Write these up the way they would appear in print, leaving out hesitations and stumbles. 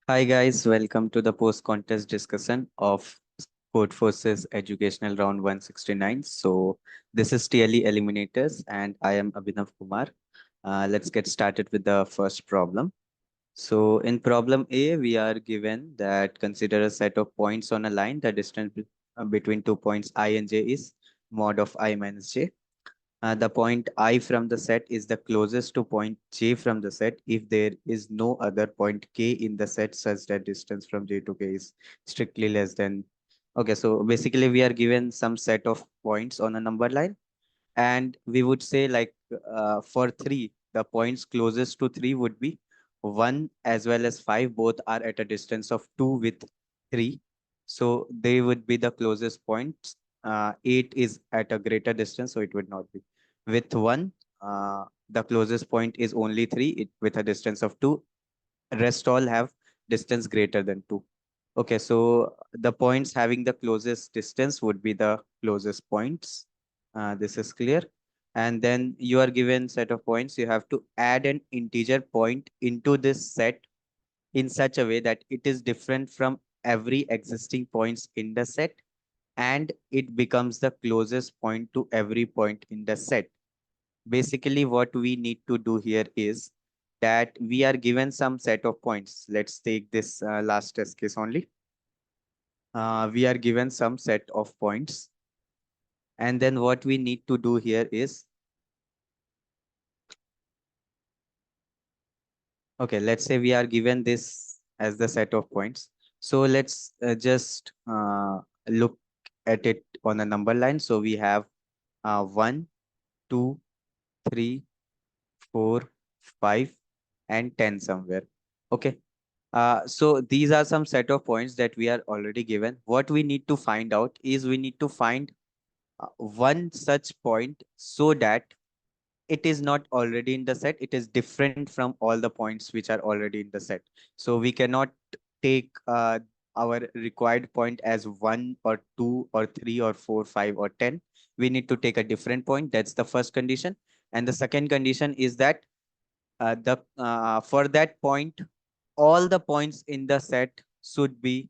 Hi guys, welcome to the post-contest discussion of Codeforces Educational Round 169. So this is TLE Eliminators and I am Abhinav Kumar. Let's get started with the first problem. So in problem A, we are given that consider a set of points on a line. The distance between 2 points I and j is mod of I minus j. The point I from the set is the closest to point J from the set if there is no other point K in the set such that distance from J to K is strictly less than. Okay, so basically we are given some set of points on a number line and we would say like for 3, the points closest to 3 would be 1 as well as 5. Both are at a distance of 2 with 3. So they would be the closest points. 8 is at a greater distance, so it would not be. With 1, the closest point is only 3 with a distance of 2. Rest all have distance greater than 2. Okay, so the points having the closest distance would be the closest points. This is clear. And then you are given set of points. You have to add an integer point into this set in such a way that it is different from every existing points in the set and it becomes the closest point to every point in the set. Basically, what we need to do here is that we are given some set of points. Let's take this last test case only. We are given some set of points. And then what we need to do here is, okay, let's say we are given this as the set of points. So let's just look at it on a number line. So we have 1, 2, 3, 4, 5, and 10 somewhere. Okay. So these are some set of points that we are already given. What we need to find out is we need to find one such point so that it is not already in the set. It is different from all the points which are already in the set. So we cannot take our required point as 1 or 2 or 3 or 4, 5 or 10. We need to take a different point. That's the first condition. And the second condition is that the for that point, all the points in the set should be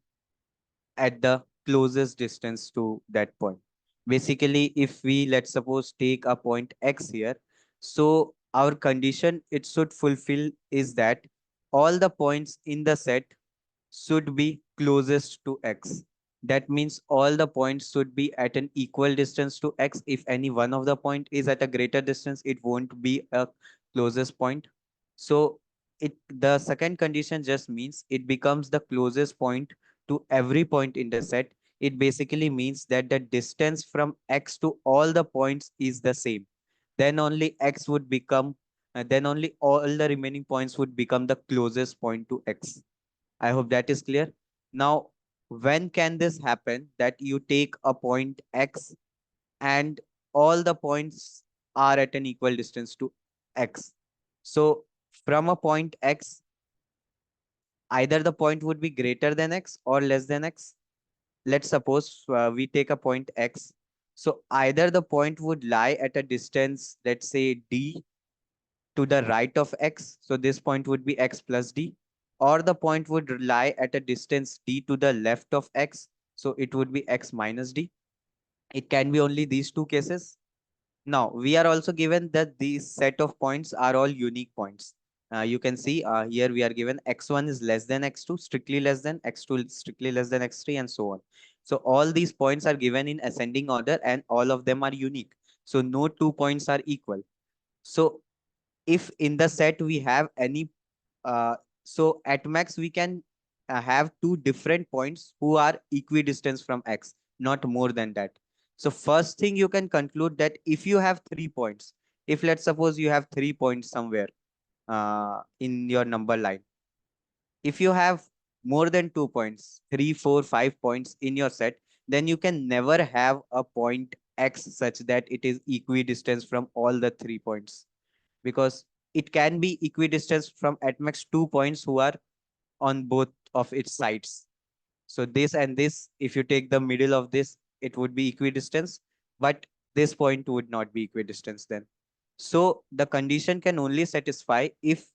at the closest distance to that point. Basically, if we, let's suppose, take a point X here, so our condition it should fulfill is that all the points in the set should be closest to X. That means all the points should be at an equal distance to X. If any one of the point is at a greater distance, it won't be a closest point. So the second condition just means it becomes the closest point to every point in the set. It basically means that the distance from X to all the points is the same. Then only X would become, then only all the remaining points would become the closest point to X. I hope that is clear. Now, when can this happen that you take a point X and all the points are at an equal distance to X? So from a point X, either the point would be greater than X or less than X. Let's suppose we take a point X. So either the point would lie at a distance, let's say D to the right of X. So this point would be X plus D, or the point would lie at a distance D to the left of X. So it would be X minus D. It can be only these two cases. Now, we are also given that these set of points are all unique points. You can see here we are given x1 is less than x2, strictly less than x2, strictly less than x3, and so on. So all these points are given in ascending order and all of them are unique. So no two points are equal. So if in the set we have any, uh, so at max we can have two different points who are equidistant from X, not more than that. So first thing you can conclude that if you have 3 points, if let's suppose you have 3 points somewhere in your number line, if you have more than 2 points, 3, 4, 5 points in your set, then you can never have a point X such that it is equidistant from all the 3 points, because it can be equidistant from at max 2 points who are on both of its sides. So this and this, if you take the middle of this, it would be equidistance, but this point would not be equidistance then. So the condition can only satisfy if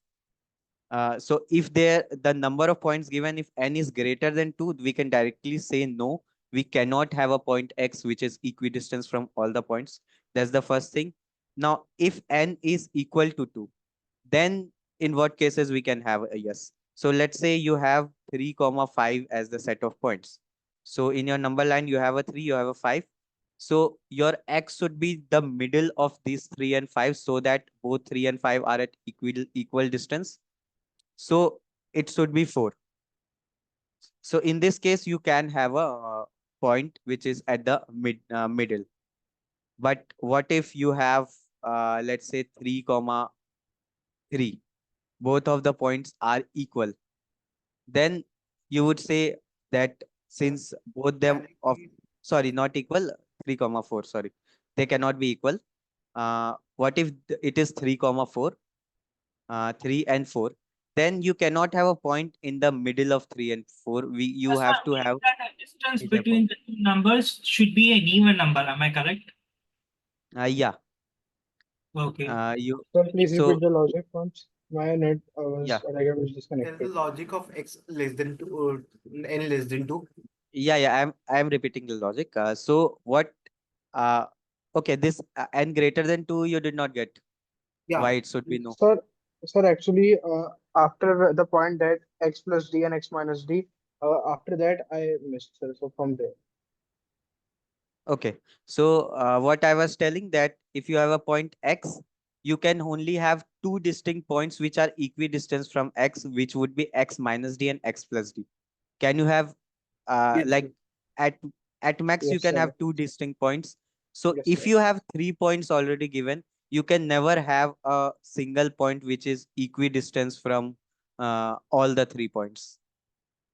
So if there the number of points given, if n is greater than 2, we can directly say no, we cannot have a point x which is equidistant from all the points. That's the first thing. Now, if n is equal to 2, then in what cases we can have a yes. So let's say you have 3 comma 5 as the set of points. So in your number line you have a 3, you have a 5. So your x should be the middle of these 3 and 5, so that both 3 and 5 are at equal distance. So it should be 4. So in this case you can have a point which is at the middle. But what if you have let's say 3 comma 3, both of the points are equal? Then you would say that since both them of, sorry, not equal, 3 comma 4, sorry, they cannot be equal. What if it is 3 comma 4, 3 and 4? Then you cannot have a point in the middle of 3 and 4. You Yes, sir. have to Means have that the distance major point. between the two numbers should be an even number. Am I correct? Yeah. Okay. You Sir, please so repeat the logic once. My net yeah, was Tell the disconnected. logic of x less than 2 or n less than 2. yeah. I'm repeating the logic. So what? Uh, okay. This n greater than 2 you did not get. Yeah. Why it should be no? Sir, sir, actually, after the point that x plus d and x minus d, after that I missed, sir. So from there. Okay. So what I was telling, that if you have a point x, you can only have two distinct points which are equidistant from x, which would be x minus d and x plus d. Can you have Yes, like sir. at max you Yes, can sir. have two distinct points. So Yes, if sir. you have 3 points already given, you can never have a single point which is equidistant from all the 3 points.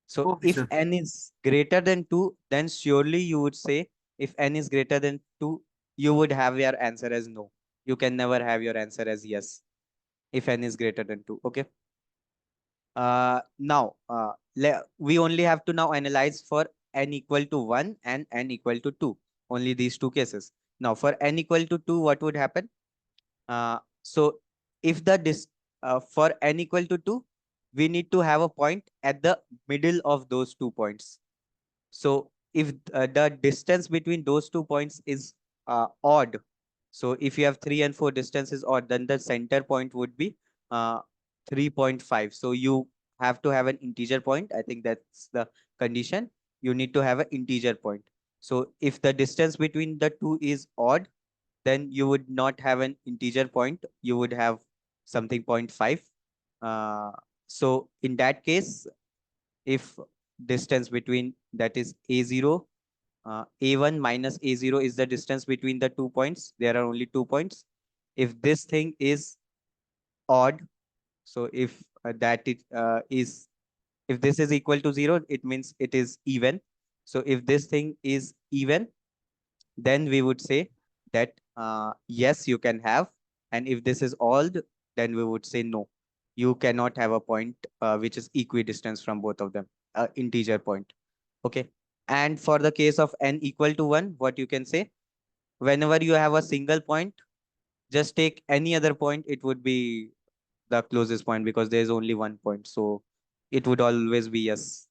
So Okay, if sir. n is greater than 2, then surely you would say, if n is greater than 2, you would have your answer as no. You can never have your answer as yes if n is greater than 2. Okay. Now, we only have to now analyze for n equal to 1 and n equal to 2. Only these two cases. Now, for n equal to 2, what would happen? So if the for n equal to 2, we need to have a point at the middle of those 2 points. So if the distance between those 2 points is odd, so if you have 3 and 4 distance is odd, then the center point would be uh, 3.5. So you have to have an integer point. I think that's the condition. You need to have an integer point. So if the distance between the two is odd, then you would not have an integer point. You would have something 0.5. Uh, so in that case, if distance between, that is a0, a1 minus a0 is the distance between the 2 points, there are only 2 points. If this thing is odd, so if that it is, if this is equal to 0, it means it is even. So if this thing is even, then we would say that yes, you can have. And if this is odd, then we would say no, you cannot have a point which is equidistant from both of them, integer point. Okay. And for the case of n equal to 1, what you can say, whenever you have a single point, just take any other point, it would be the closest point because there is only one point. So it would always be yes.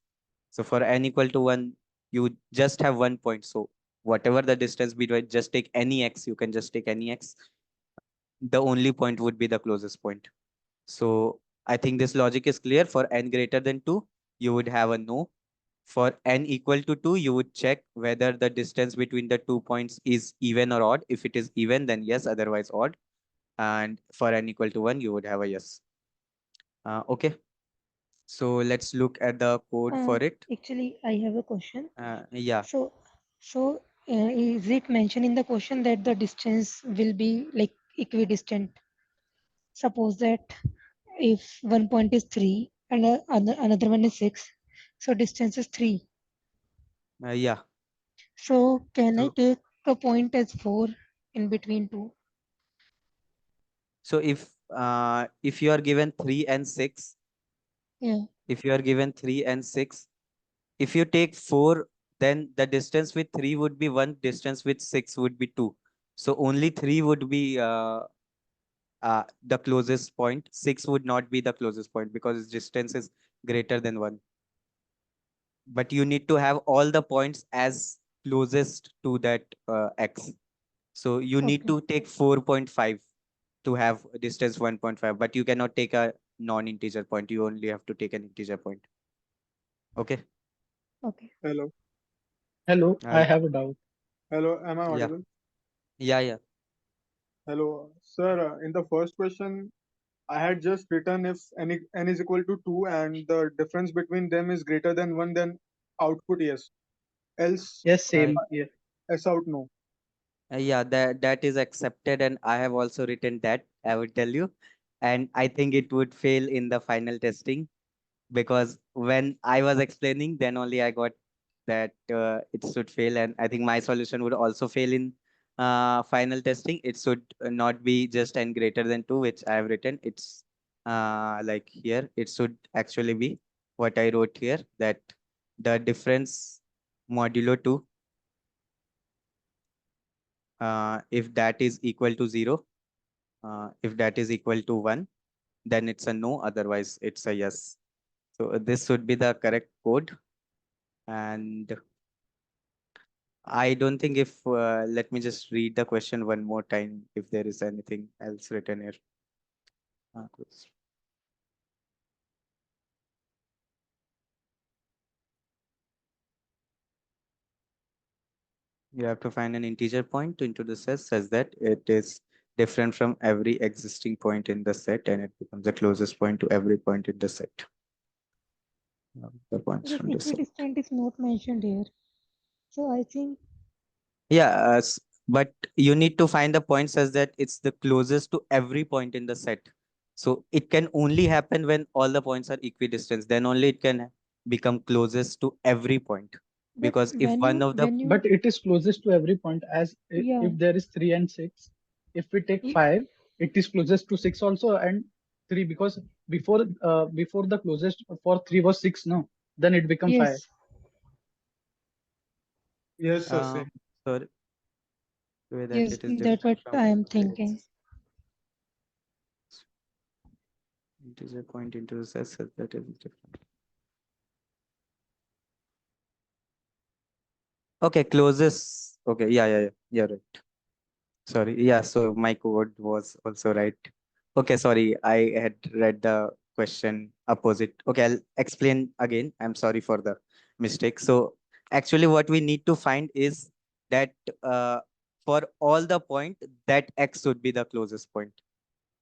So for n equal to 1, you just have 1 point. So whatever the distance between, just take any x, you can just take any x. The only point would be the closest point. So I think this logic is clear. For n greater than 2, you would have a no. For n equal to 2, you would check whether the distance between the 2 points is even or odd. If it is even, then yes, otherwise odd. And for n equal to 1, you would have a yes. Okay. So let's look at the code for it. Actually, I have a question. Yeah. So, is it mentioned in the question that the distance will be like equidistant? Suppose that if one point is 3 and another one is 6, so distance is 3. Yeah. So, can I So, take a point as 4 in between two? so if you are given 3 and 6, Yeah. if you are given 3 and 6, if you take 4, then the distance with 3 would be 1, distance with 6 would be 2. So only 3 would be the closest point. 6 would not be the closest point because its distance is greater than 1. But you need to have all the points as closest to that x. So you need Okay. to take 4.5 to have a distance 1.5, but you cannot take a non-integer point. You only have to take an integer point. Okay. Okay. Hello. Hello, I Yeah. have a doubt. Hello. Am I Yeah. audible? Yeah. Hello, sir. In the first question, I had just written if n is equal to 2 and the difference between them is greater than 1, then output yes. Else, Yes, Uh, same. Yeah. S out no. yeah, that is accepted, and I have also written that. I would tell you, and I think it would fail in the final testing because when I was explaining, then only I got that it should fail, and I think my solution would also fail in final testing. It should not be just n greater than 2, which I have written. It's like here, it should actually be what I wrote here, that the difference modulo 2, if that is equal to 0, if that is equal to 1, then it's a no, otherwise it's a yes. So this should be the correct code. And I don't think if, let me just read the question one more time if there is anything else written here. Close. You have to find an integer point into the set such that it is different from every existing point in the set and it becomes the closest point to every point in the set. The points Because from the set. equidistant is not mentioned here. So I think Yeah, but you need to find the point such that it's the closest to every point in the set. So it can only happen when all the points are equidistant. Then only it can become closest to every point. but Because if one of the when you But it is closest to every point as yeah if there is 3 and 6. If we take y- 5, it is closest to 6 also and 3 because before the closest for 3 was 6, no? Then it become 5. yes Yes, sir. uh, Same. sorry, way that yes it is that's different what from I am every thinking. integer point into the set such that it is different. Okay, closest. Okay, yeah, right. Sorry, yeah, so my code was also right. Okay, sorry, I had read the question opposite. Okay, I'll explain again. I'm sorry for the mistake. So actually what we need to find is that for all the point, that x would be the closest point.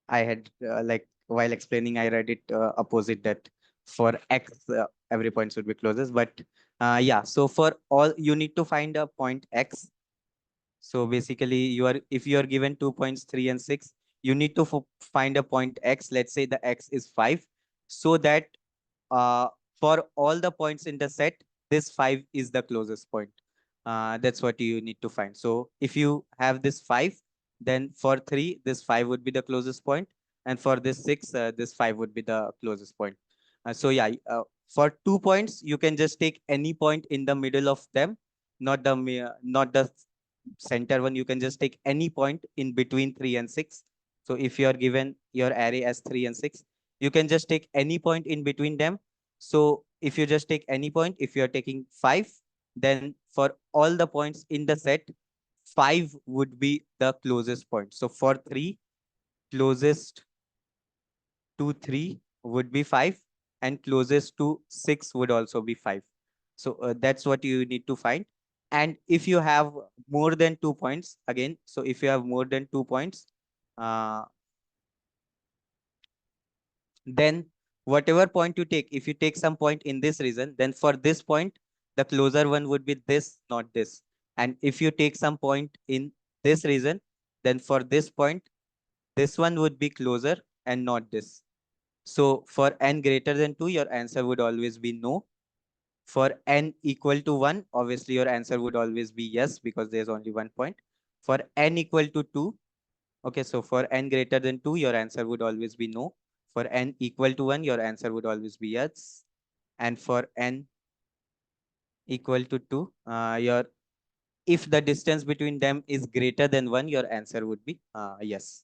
I had like while explaining, I read it opposite, that for x, every point should be closest. But yeah, so for all, you need to find a point x. So basically, if you are given 2 points, 3 and 6, you need to find a point x. Let's say the x is 5, so that uh, for all the points in the set, this 5 is the closest point. That's what you need to find. So if you have this 5, then for 3, this 5 would be the closest point, and for this 6, this 5 would be the closest point. So yeah, for 2 points, you can just take any point in the middle of them, not the center one. You can just take any point in between 3 and 6. So if you are given your array as 3 and 6, you can just take any point in between them. So if you just take any point, if you're taking 5, then for all the points in the set, 5 would be the closest point. So for 3, closest to 3 would be 5, and closest to 6 would also be 5. So that's what you need to find. And if you have more than 2 points, again, so if you have more than 2 points, uh, then whatever point you take, if you take some point in this region, then for this point, the closer one would be this, not this. And if you take some point in this region, then for this point, this one would be closer and not this. So for n greater than 2, your answer would always be no. For n equal to 1, obviously your answer would always be yes, because there's only 1 point. For n equal to 2, okay, so for n greater than 2, your answer would always be no. For n equal to 1, your answer would always be yes. And for n equal to 2, your if the distance between them is greater than 1, your answer would be yes.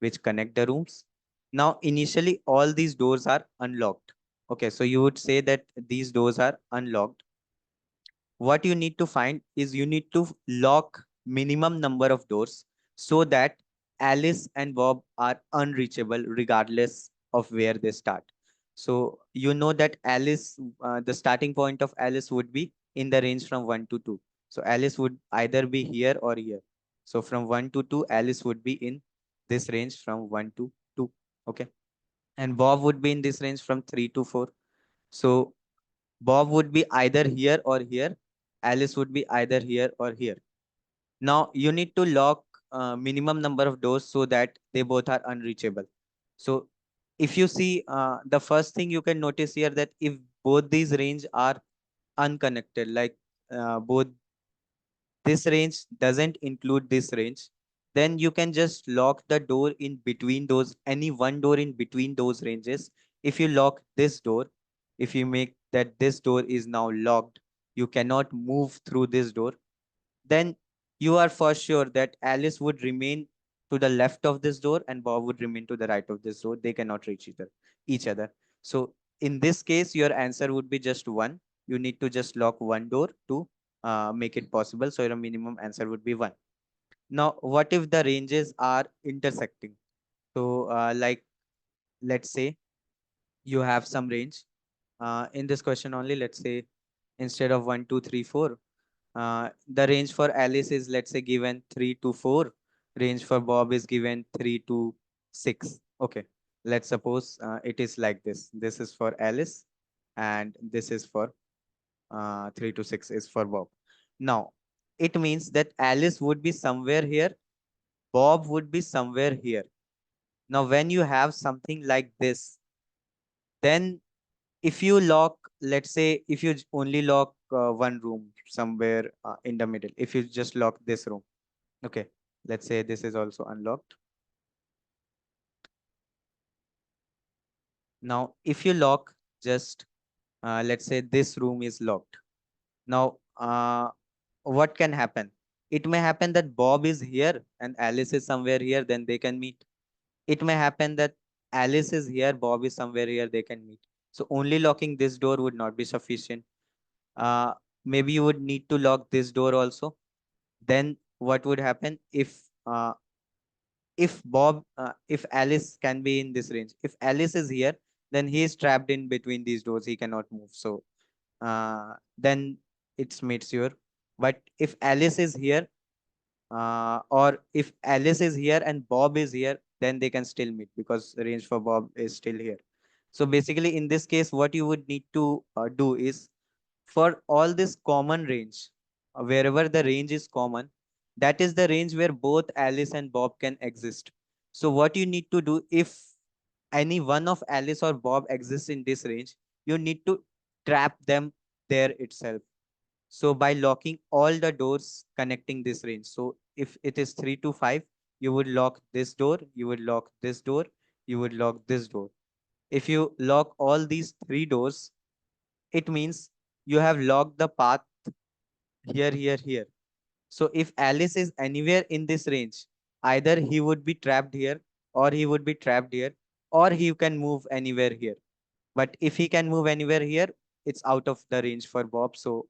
which connect the rooms. Now, initially, all these doors are unlocked. Okay, so you would say that these doors are unlocked. What you need to find is you need to lock minimum number of doors so that Alice and Bob are unreachable regardless of where they start. So you know that Alice, the starting point of Alice would be in the range from 1 to 2. So Alice would either be here or here. So from 1 to 2, Alice would be in this range from 1 to 2. Okay. And Bob would be in this range from 3 to 4. So Bob would be either here or here. Alice would be either here or here. Now you need to lock minimum number of doors so that they both are unreachable. So if you see the first thing you can notice here that if both these range are unconnected, like both this range doesn't include this range, then you can just lock the door in between those, any one door in between those ranges. If you lock this door, if you make that this door is now locked, you cannot move through this door, then you are for sure that Alice would remain to the left of this door and Bob would remain to the right of this door. They cannot reach each other. So in this case, your answer would be just one. You need to just lock one door to make it possible. So your minimum answer would be one. Now, what if the ranges are intersecting? So like, let's say you have some range in this question only, let's say instead of 1, 2, 3, 4, the range for Alice is, let's say, given 3 to 4. Range for Bob is given 3 to 6. Okay. Let's suppose it is like this. This is for Alice and this is for 3 to 6 is for Bob. Now, it means that Alice would be somewhere here. Bob would be somewhere here. Now, when you have something like this, then if you lock, let's say, if you only lock one room somewhere in the middle, if you just lock this room, okay, let's say this is also unlocked. Now, if you lock just, let's say this room is locked. Now, what can happen? It may happen that Bob is here and Alice is somewhere here, then they can meet. It may happen that Alice is here, Bob is somewhere here, they can meet. So only locking this door would not be sufficient. Uh, Maybe you would need to lock this door also. Then what would happen if if Alice can be in this range? If Alice is here, then he is trapped in between these doors. He cannot move. So then it's made sure. But if Alice is here, or if Alice is here and Bob is here, then they can still meet because the range for Bob is still here. So basically, in this case, what you would need to do is for all this common range, wherever the range is common, that is the range where both Alice and Bob can exist. So what you need to do, if any one of Alice or Bob exists in this range, you need to trap them there itself. So by locking all the doors connecting this range. So if it is 3 to 5, you would lock this door, you would lock this door, you would lock this door. If you lock all these three doors, it means you have locked the path here, here, here. So if Alice is anywhere in this range, either he would be trapped here or he would be trapped here, or he can move anywhere here. But if he can move anywhere here, it's out of the range for Bob. So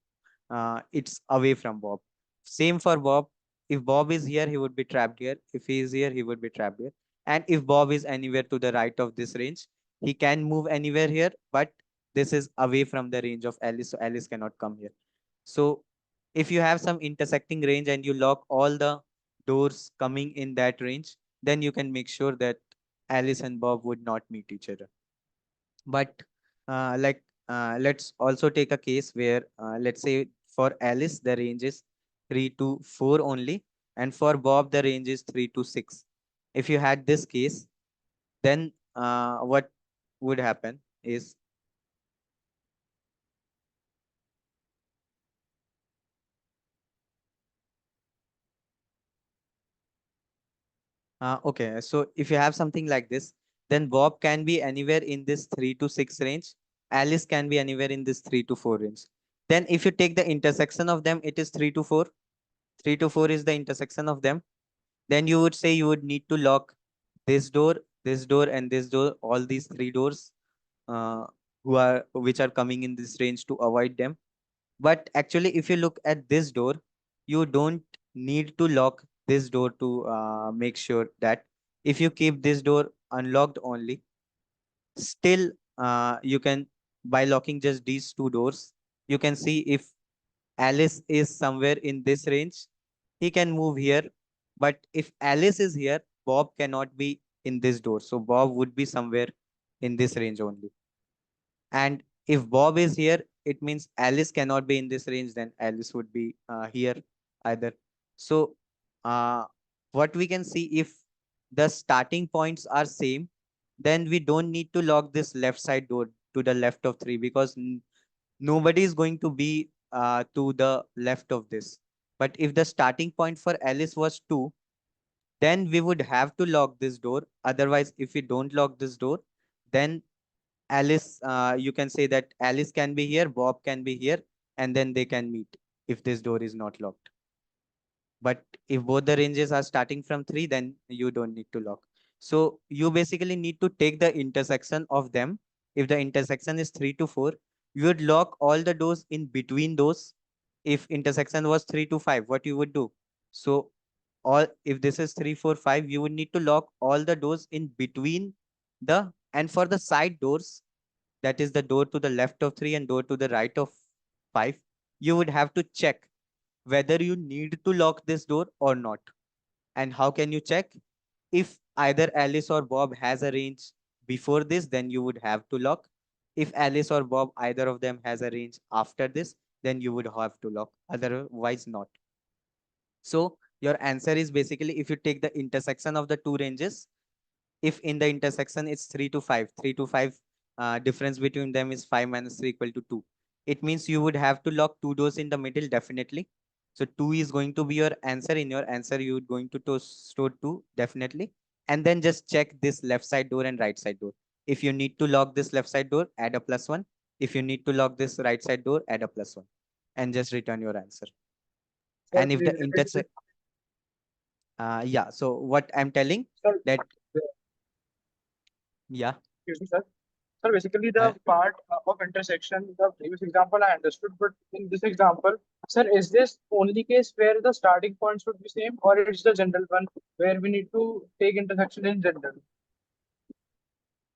it's away from Bob. Same for Bob. If Bob is here, he would be trapped here. If he is here, he would be trapped here. And if Bob is anywhere to the right of this range, he can move anywhere here, but this is away from the range of Alice, so Alice cannot come here. So if you have some intersecting range and you lock all the doors coming in that range, then you can make sure that Alice and Bob would not meet each other. But let's also take a case where let's say for Alice the range is 3 to 4 only, and for Bob the range is 3 to 6. If you had this case, then what would happen is okay, so if you have something like this, then Bob can be anywhere in this 3 to 6 range. Alice can be anywhere in this 3 to 4 range. Then if you take the intersection of them, it is 3 to 4. 3 to 4 is the intersection of them. Then you would say you would need to lock this door, and this door, all these three doors, uh, which are coming in this range to avoid them. But actually, if you look at this door, you don't need to lock this door to make sure that if you keep this door unlocked only, still you can, by locking just these two doors, you can see if Alice is somewhere in this range, he can move here. But if Alice is here, Bob cannot be in this door. So Bob would be somewhere in this range only. And if Bob is here, it means Alice cannot be in this range, then Alice would be here either. So what we can see, if the starting points are same, then we don't need to lock this left side door to the left of 3, because nobody is going to be to the left of this. But if the starting point for Alice was 2, then we would have to lock this door. Otherwise, if we don't lock this door, then Alice, you can say that Alice can be here, Bob can be here, and then they can meet if this door is not locked. But if both the ranges are starting from 3, then you don't need to lock. So you basically need to take the intersection of them. If the intersection is 3 to 4, you would lock all the doors in between those. If intersection was 3 to 5, what you would do? So all, if this is 3, 4, 5, you would need to lock all the doors in between the, and for the side doors, that is the door to the left of 3 and door to the right of 5, you would have to check whether you need to lock this door or not. And how can you check? If either Alice or Bob has a range before this, then you would have to lock. If Alice or Bob, either of them has a range after this, then you would have to lock. Otherwise, not. So your answer is basically, if you take the intersection of the two ranges, if in the intersection it's 3 to 5, 3 to 5, difference between them is 5 minus 3 equal to 2. It means you would have to lock two doors in the middle, definitely. So 2 is going to be your answer. In your answer, you're going to store 2, definitely. And then just check this left side door and right side door. If you need to lock this left side door, add a +1. If you need to lock this right side door, add a +1. And just return your answer. Sir, And if please the repeat this. yeah, so what I'm telling, Sir, that, yeah. excuse me, sir. Sir, basically uh, the part of intersection, the previous example I understood, but in this example, sir, is this only case where the starting points would be same, or it's the general one where we need to take intersection in general?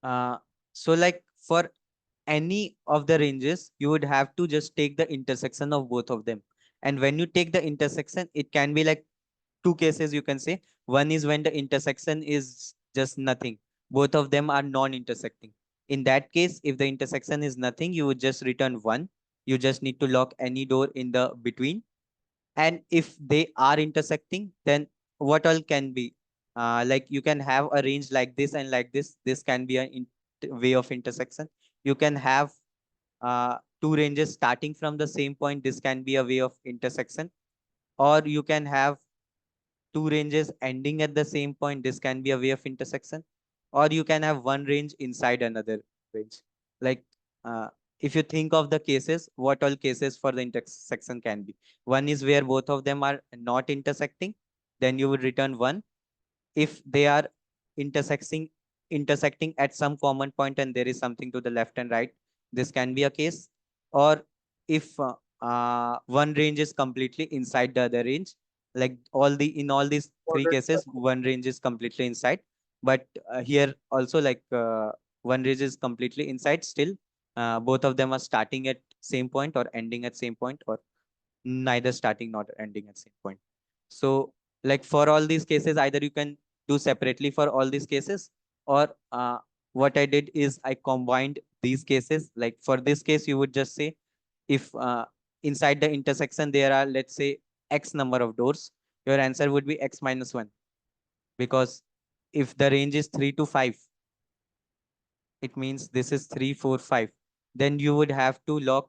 Uh, so like for any of the ranges, you would have to just take the intersection of both of them. And when you take the intersection, it can be like two cases, you can say. One is when the intersection is just nothing. Both of them are non-intersecting. In that case, if the intersection is nothing, you would just return 1. You just need to lock any door in the between. And if they are intersecting, then what all can be? Like you can have a range like this and like this. This can be a way of intersection. You can have two ranges starting from the same point. This can be a way of intersection. Or you can have two ranges ending at the same point. This can be a way of intersection. Or you can have one range inside another range. Like uh, if you think of the cases, what all cases for the intersection can be? One is where both of them are not intersecting, then you would return 1. If they are intersecting at some common point and there is something to the left and right, this can be a case. Or if one range is completely inside the other range, like in all these three Got it, sir. cases, one range is completely inside. But here also, like one range is completely inside still, both of them are starting at same point or ending at same point, or neither starting nor ending at same point. So like for all these cases, either you can do separately for all these cases, or what I did is I combined these cases. Like for this case, you would just say, if inside the intersection there are, let's say, x number of doors, your answer would be x minus 1. Because if the range is 3 to 5, it means this is 3, 4, 5. Then you would have to lock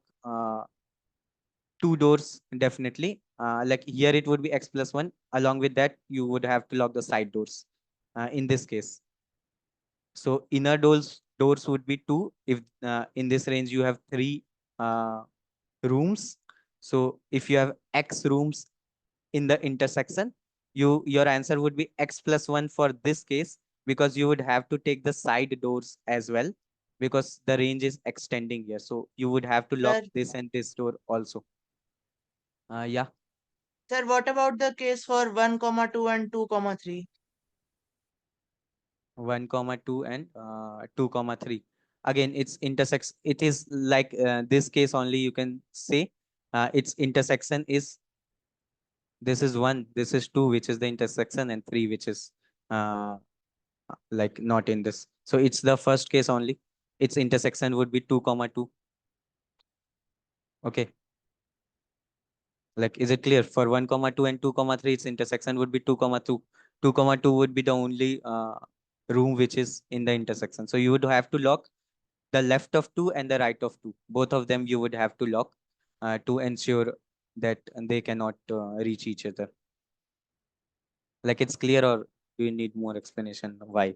two doors, definitely. Like here it would be x plus 1. Along with that, you would have to lock the side doors in this case. So inner doors would be 2. If in this range you have 3 uh, rooms. So if you have x rooms in the intersection, your answer would be x plus 1 for this case. because you would have to take the side doors as well, because the range is extending here. So you would have to lock Sir, this and this door also. Yeah, sir, what about the case for 1, comma 2 and 2, comma 3? 1 comma 2 and 2 comma 3. Again, it's intersects. It is like this case only, you can say its intersection is, this is 1, this is 2, which is the intersection, and 3, which is uh, like not in this. So it's the first case only. Its intersection would be 2 comma 2. Okay. Like, is it clear? For 1 comma 2 and 2 comma 3, its intersection would be 2 comma 2. 2 comma 2 would be the only room which is in the intersection. So you would have to lock the left of 2 and the right of 2. Both of them you would have to lock to ensure that they cannot reach each other. Like, it's clear, or do you need more explanation why?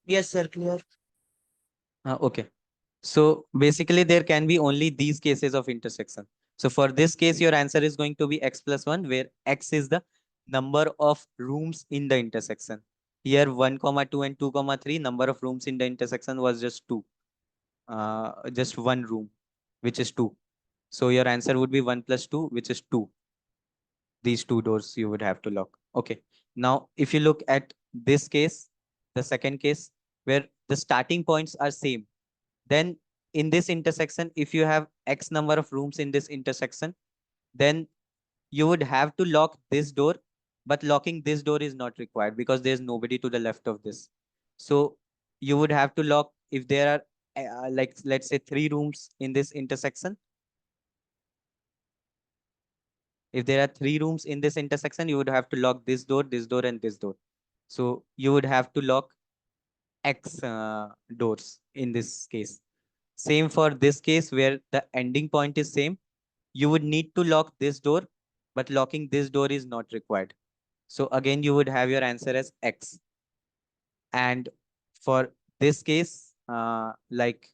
Yes, sir, clear. Okay. So basically there can be only these cases of intersection. So for this case, your answer is going to be x plus 1, where x is the number of rooms in the intersection. Here 1 comma 2 and 2 comma 3, number of rooms in the intersection was just 2. Just one room, which is 2. So your answer would be 1 plus 2, which is 2. These two doors you would have to lock. Okay. Now, if you look at this case, the second case, where the starting points are same, then in this intersection, if you have x number of rooms in this intersection, then you would have to lock this door, but locking this door is not required because there's nobody to the left of this. So you would have to lock if there are like, let's say 3 rooms in this intersection. If there are 3 rooms in this intersection, you would have to lock this door, and this door. So you would have to lock x doors in this case. Same for this case where the ending point is same. You would need to lock this door, but locking this door is not required. So again, you would have your answer as x. And for this case, like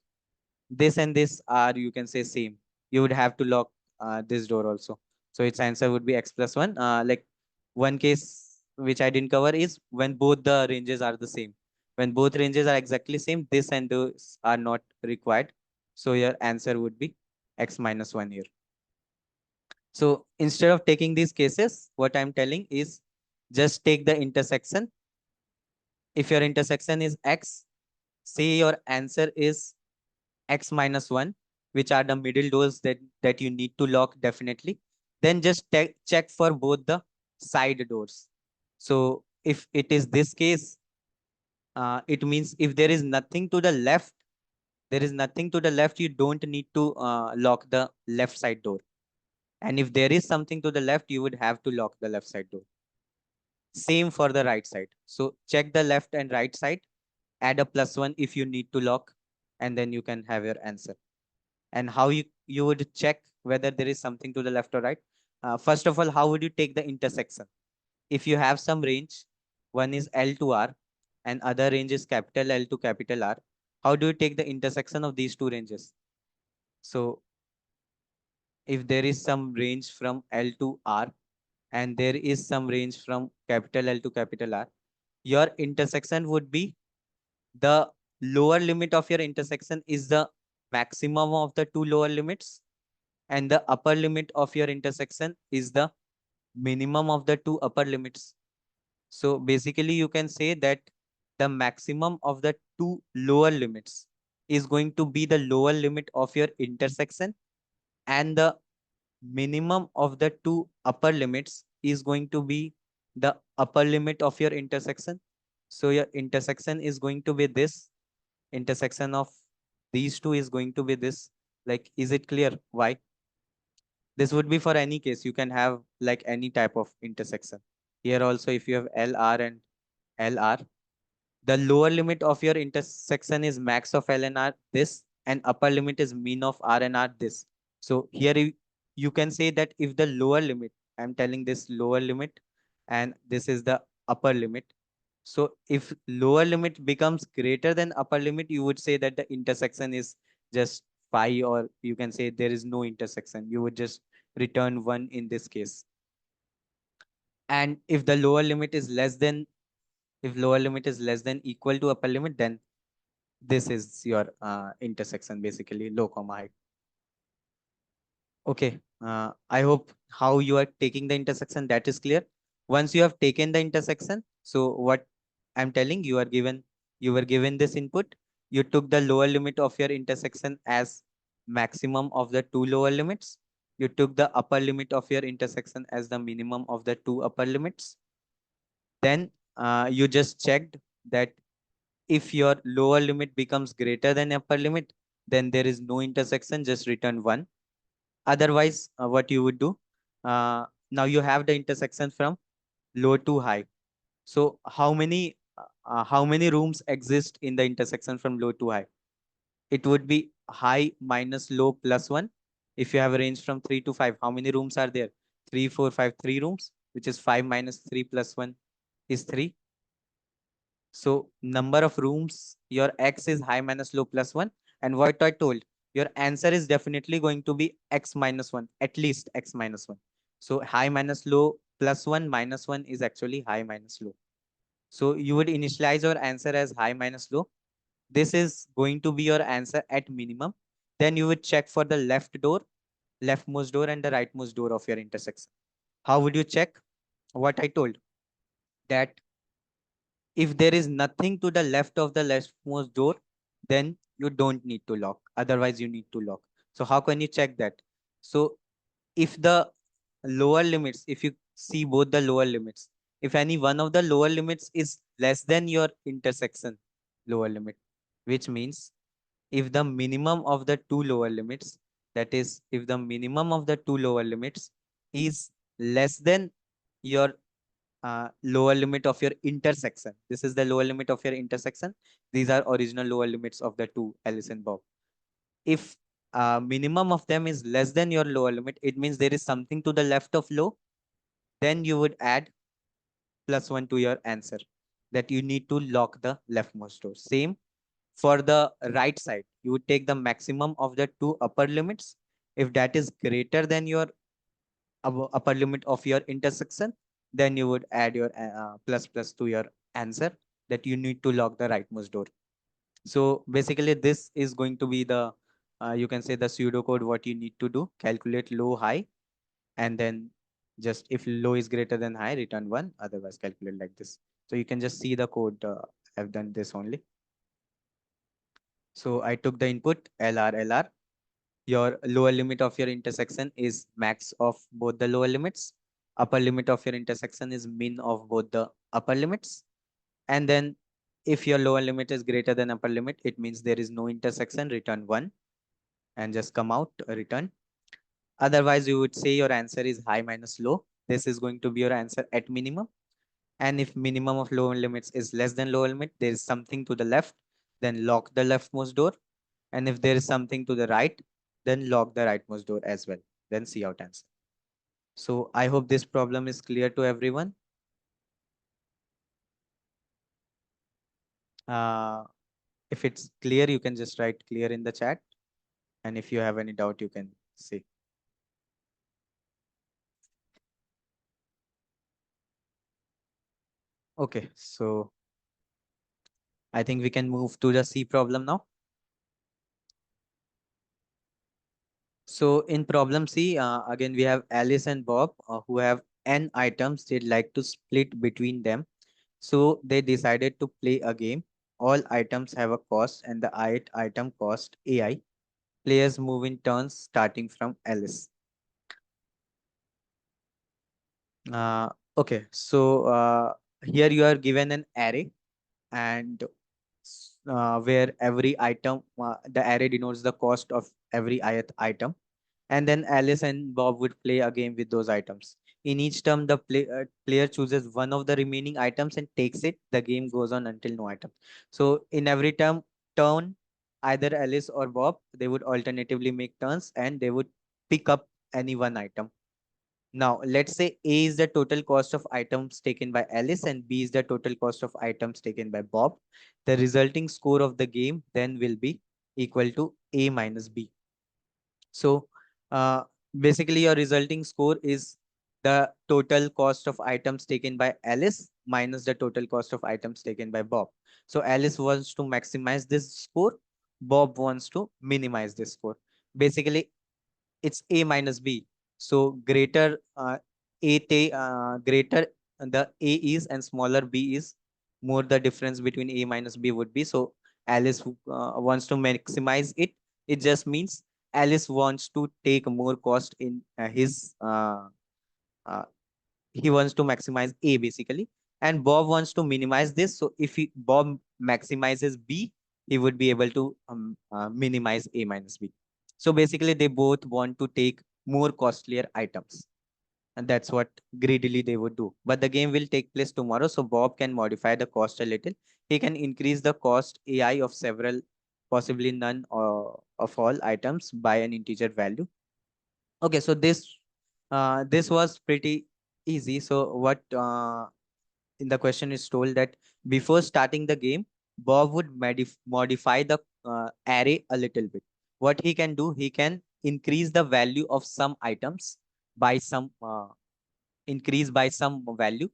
this and this are, you can say, same. You would have to lock this door also. So its answer would be x plus 1. Like, one case which I didn't cover is when both the ranges are the same. When both ranges are exactly same, this and this are not required. So your answer would be x minus 1 here. So instead of taking these cases, what I'm telling is just take the intersection. If your intersection is x, say your answer is x minus 1, which are the middle doors that you need to lock definitely. Then just check for both the side doors. So if it is this case, it means if there is nothing to the left, you don't need to lock the left side door. And if there is something to the left, you would have to lock the left side door. Same for the right side. So check the left and right side, add a plus 1 if you need to lock, and then you can have your answer. And how you would check whether there is something to the left or right? First of all, how would you take the intersection? If you have some range, one is L to R and other range is capital L to capital R, how do you take the intersection of these two ranges? So if there is some range from L to R and there is some range from capital L to capital R, your intersection would be, the lower limit of your intersection is the maximum of the two lower limits, and the upper limit of your intersection is the minimum of the two upper limits. So basically you can say that the maximum of the two lower limits is going to be the lower limit of your intersection, and the minimum of the two upper limits is going to be the upper limit of your intersection. So your intersection is going to be this, intersection of these two is going to be this. Like, is it clear why? This would be for any case. You can have like any type of intersection. Here also, if you have LR and LR, the lower limit of your intersection is max of L and R this, and upper limit is mean of R and R this. So here you can say that if the lower limit, I'm telling this lower limit, and this is the upper limit. So if lower limit becomes greater than upper limit, you would say that the intersection is just phi, or you can say there is no intersection. You would just return 1 in this case. And if the lower limit is less than, if lower limit is less than equal to upper limit, then this is your intersection, basically low comma high. Okay, I hope how you are taking the intersection, that is clear. Once you have taken the intersection, so what I'm telling, you were given this input, you took the lower limit of your intersection as maximum of the two lower limits, you took the upper limit of your intersection as the minimum of the two upper limits. Then you just checked that if your lower limit becomes greater than upper limit, then there is no intersection, just return 1. Otherwise, what you would do, now you have the intersection from low to high. So how many rooms exist in the intersection from low to high? It would be high minus low plus 1. If you have a range from 3 to 5, how many rooms are there? 3, 4, 5, 3 rooms, which is 5 minus 3 plus 1 is 3. So number of rooms, your x is high minus low plus 1. And what I told, your answer is definitely going to be x minus 1, at least x minus 1. So high minus low plus 1 minus 1 is actually high minus low. So you would initialize your answer as high minus low. This is going to be your answer at minimum. Then you would check for the left door, leftmost door, and the rightmost door of your intersection. How would you check? What I told, that if there is nothing to the left of the leftmost door, then you don't need to lock. Otherwise, you need to lock. So how can you check that? So if the lower limits, if you see both the lower limits, if any one of the lower limits is less than your intersection lower limit, which means if the minimum of the two lower limits, that is, if the minimum of the two lower limits is less than your lower limit of your intersection. This is the lower limit of your intersection. These are original lower limits of the two Alice and Bob. If minimum of them is less than your lower limit, it means there is something to the left of low. Then you would add plus 1 to your answer, that you need to lock the leftmost door. Same for the right side. You would take the maximum of the two upper limits. If that is greater than your upper limit of your intersection, then you would add your plus plus to your answer, that you need to lock the rightmost door. So basically this is going to be the, you can say the pseudocode, what you need to do, calculate low, high, and then just if low is greater than high, return 1, otherwise calculate like this. So you can just see the code. I've done this only. So I took the input LR. Your lower limit of your intersection is max of both the lower limits. Upper limit of your intersection is min of both the upper limits. And then if your lower limit is greater than upper limit, it means there is no intersection, return 1 and just come out, return. Otherwise, you would say your answer is high minus low. This is going to be your answer at minimum. And if minimum of lower limits is less than lower limit, there is something to the left, then lock the leftmost door. And if there is something to the right, then lock the rightmost door as well. Then see out answer. So I hope this problem is clear to everyone. If it's clear, you can just write clear in the chat. And if you have any doubt, you can say. Okay, so I think we can move to the C problem now. So in problem C, again, we have Alice and Bob who have n items they'd like to split between them. So they decided to play a game. All items have a cost and the ith item cost AI. Players move in turns starting from Alice. Okay, so here you are given an array, and where every item, the array denotes the cost of every ith item. And then Alice and Bob would play a game with those items. In each term, the player chooses one of the remaining items and takes it. The game goes on until no item. So in every turn, either Alice or Bob, they would alternatively make turns and they would pick up any one item. Now, let's say A is the total cost of items taken by Alice and B is the total cost of items taken by Bob. The resulting score of the game then will be equal to A minus B. So basically your resulting score is the total cost of items taken by Alice minus the total cost of items taken by Bob. So Alice wants to maximize this score. Bob wants to minimize this score. Basically, it's A minus B. So greater greater the A is and smaller B is, more the difference between A minus B would be. So Alice wants to maximize it. It just means Alice wants to take more cost in his uh, he wants to maximize A basically, and Bob wants to minimize this. So if Bob maximizes B, he would be able to minimize A minus B. So basically, they both want to take more costlier items, and that's what greedily they would do. But the game will take place tomorrow, so Bob can modify the cost a little. He can increase the cost AI of several, possibly none of all items by an integer value. Okay, so this was pretty easy. So what in the question is told that before starting the game, Bob would modify the array a little bit. What he can do, he can increase the value of some items by some increase by some value.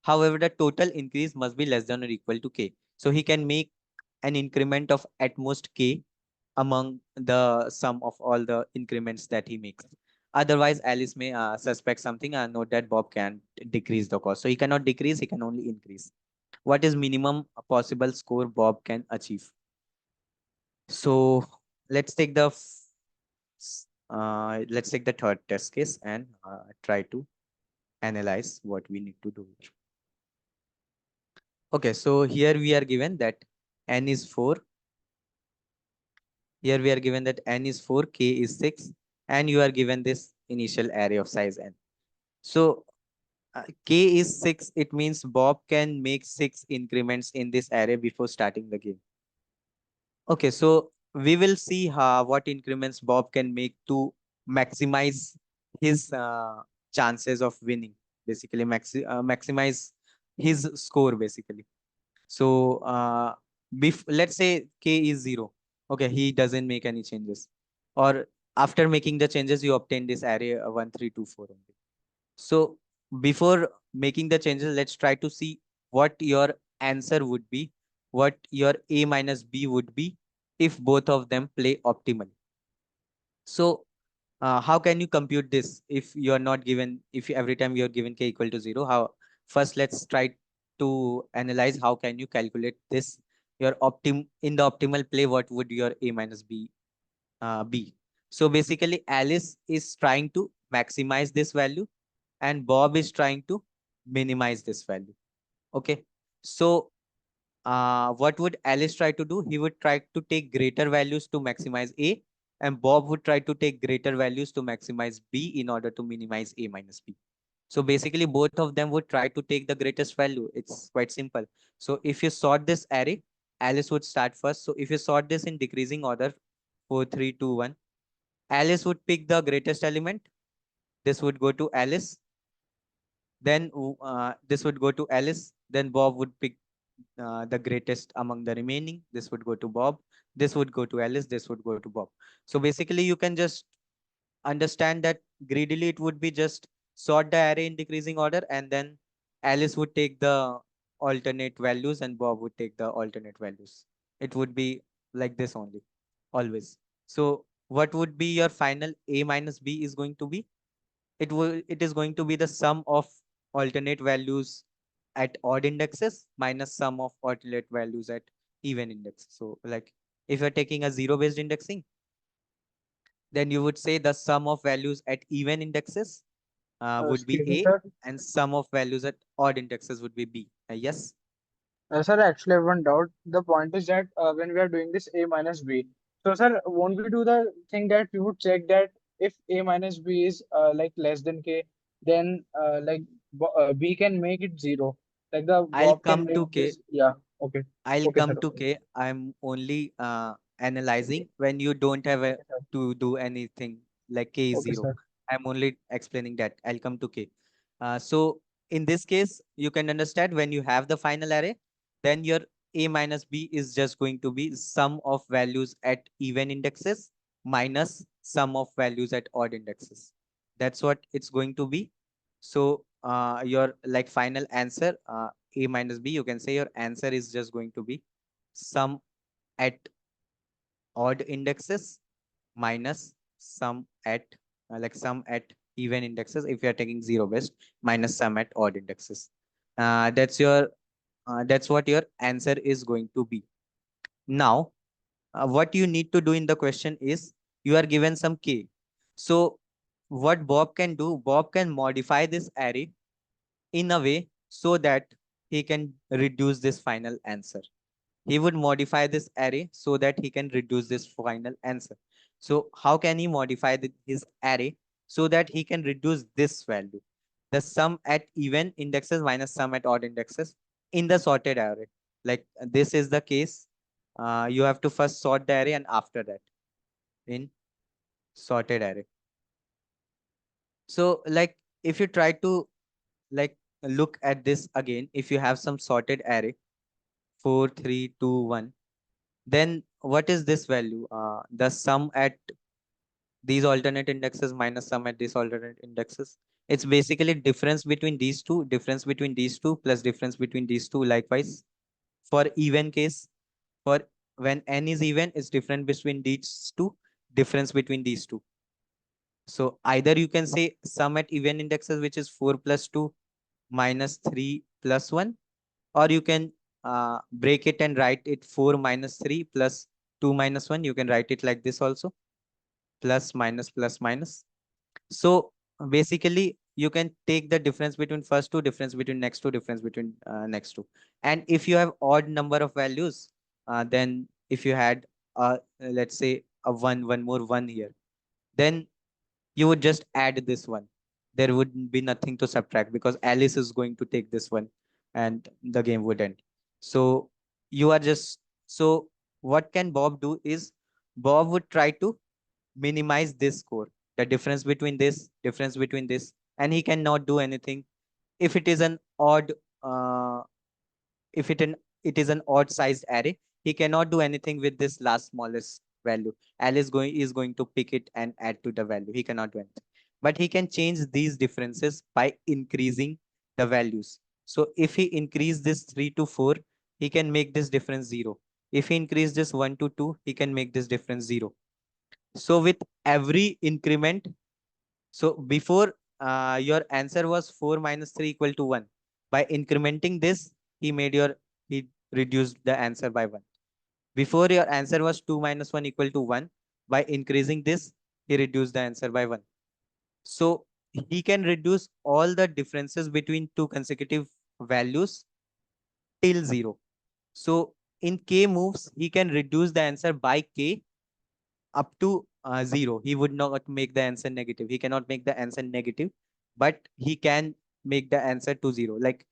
However, the total increase must be less than or equal to k. So he can make an increment of at most k among the sum of all the increments that he makes. Otherwise, Alice may suspect something and note that Bob can't decrease the cost. So he cannot decrease, he can only increase. What is minimum possible score Bob can achieve? So let's take the let's take the third test case and try to analyze what we need to do. Okay, so here we are given that n is 4. Here we are given that n is 4, k is 6, and you are given this initial array of size n. So k is 6, it means Bob can make 6 increments in this array before starting the game. Okay, so we will see what increments Bob can make to maximize his chances of winning, basically maximize his score basically. So let's say k is 0. Okay, he doesn't make any changes. Or after making the changes, you obtain this array 1, 3, 2, 4 only. So before making the changes, let's try to see what your answer would be, what your A minus B would be if both of them play optimally. So how can you compute this if you're not given, if every time you're given k equal to 0? How? First, let's try to analyze how can you calculate this. Your in the optimal play, what would your A minus B be? So basically, Alice is trying to maximize this value and Bob is trying to minimize this value. Okay. So what would Alice try to do? He would try to take greater values to maximize A, and Bob would try to take greater values to maximize B in order to minimize A minus B. So basically, both of them would try to take the greatest value. It's quite simple. So if you sort this array, Alice would start first. So if you sort this in decreasing order, 4, 3, 2, 1, Alice would pick the greatest element. This would go to Alice. Then this would go to Alice. Then Bob would pick the greatest among the remaining. This would go to Bob. This would go to Alice. This would go to Bob. So basically, you can just understand that greedily it would be just sort the array in decreasing order, and then Alice would take the alternate values and Bob would take the alternate values. It would be like this only, always. So what would be your final A minus B is going to be? It is going to be the sum of alternate values at odd indexes minus sum of alternate values at even index. So like if you're taking a zero based indexing, then you would say the sum of values at even indexes would be Excuse me, A sir. and sum of values at odd indexes would be B. Yes. Sir, actually, I have one doubt. The point is that when we are doing this A minus B, so sir, won't we do the thing that we would check that if A minus B is like less than K, then B can make it zero. Like the I'll Bob can come to make K. this. Yeah. Okay. I'll Okay, sir. come to Okay. K. I'm only analyzing when you don't have Okay, sir. to do anything like K is Okay, 0. sir. I'm only explaining that. I'll come to K. So in this case, you can understand when you have the final array, then your A minus B is just going to be sum of values at even indexes minus sum of values at odd indexes. That's what it's going to be. So your like final answer, A minus B, you can say your answer is just going to be sum at odd indexes minus sum at like sum at even indexes if you are taking zero based minus sum at odd indexes. That's your that's what your answer is going to be. Now, what you need to do in the question is you are given some k. So what Bob can do, Bob can modify this array in a way so that he can reduce this final answer. He would modify this array so that he can reduce this final answer. So how can he modify his array so that he can reduce this value? The sum at even indexes minus sum at odd indexes in the sorted array. Like this is the case. You have to first sort the array and after that in sorted array. So like if you try to like look at this again, if you have some sorted array 4, 3, 2, 1, then what is this value? The sum at these alternate indexes minus sum at these alternate indexes. It's basically difference between these two, difference between these two plus difference between these two. Likewise, for even case, for when n is even, it's different between these two, difference between these two. So either you can say sum at even indexes, which is 4 plus 2 minus 3 plus 1, or you can break it and write it 4 minus 3 plus 2 minus 1. You can write it like this also, plus minus plus minus. So basically you can take the difference between first two, difference between next two, difference between next two. And if you have odd number of values, then if you had let's say a one more one here, then you would just add this one. There would be nothing to subtract because Alice is going to take this one and the game would end. So you are just, so what can Bob do is Bob would try to minimize this score, the difference between this, and he cannot do anything. If it is an odd, uh, if it is an odd sized array, he cannot do anything with this last smallest value. Alice is going to pick it and add to the value. He cannot do anything. But he can change these differences by increasing the values. So if he increase this 3 to 4, he can make this difference 0. If he increase this 1 to 2, he can make this difference 0. So with every increment, so before your answer was 4 minus 3 equal to 1. By incrementing this, he reduced the answer by 1. Before your answer was 2 minus 1 equal to 1. By increasing this, he reduced the answer by 1. So he can reduce all the differences between two consecutive values till 0. So in k moves, he can reduce the answer by k up to 0. He would not make the answer negative. He cannot make the answer negative, but he can make the answer to 0. Like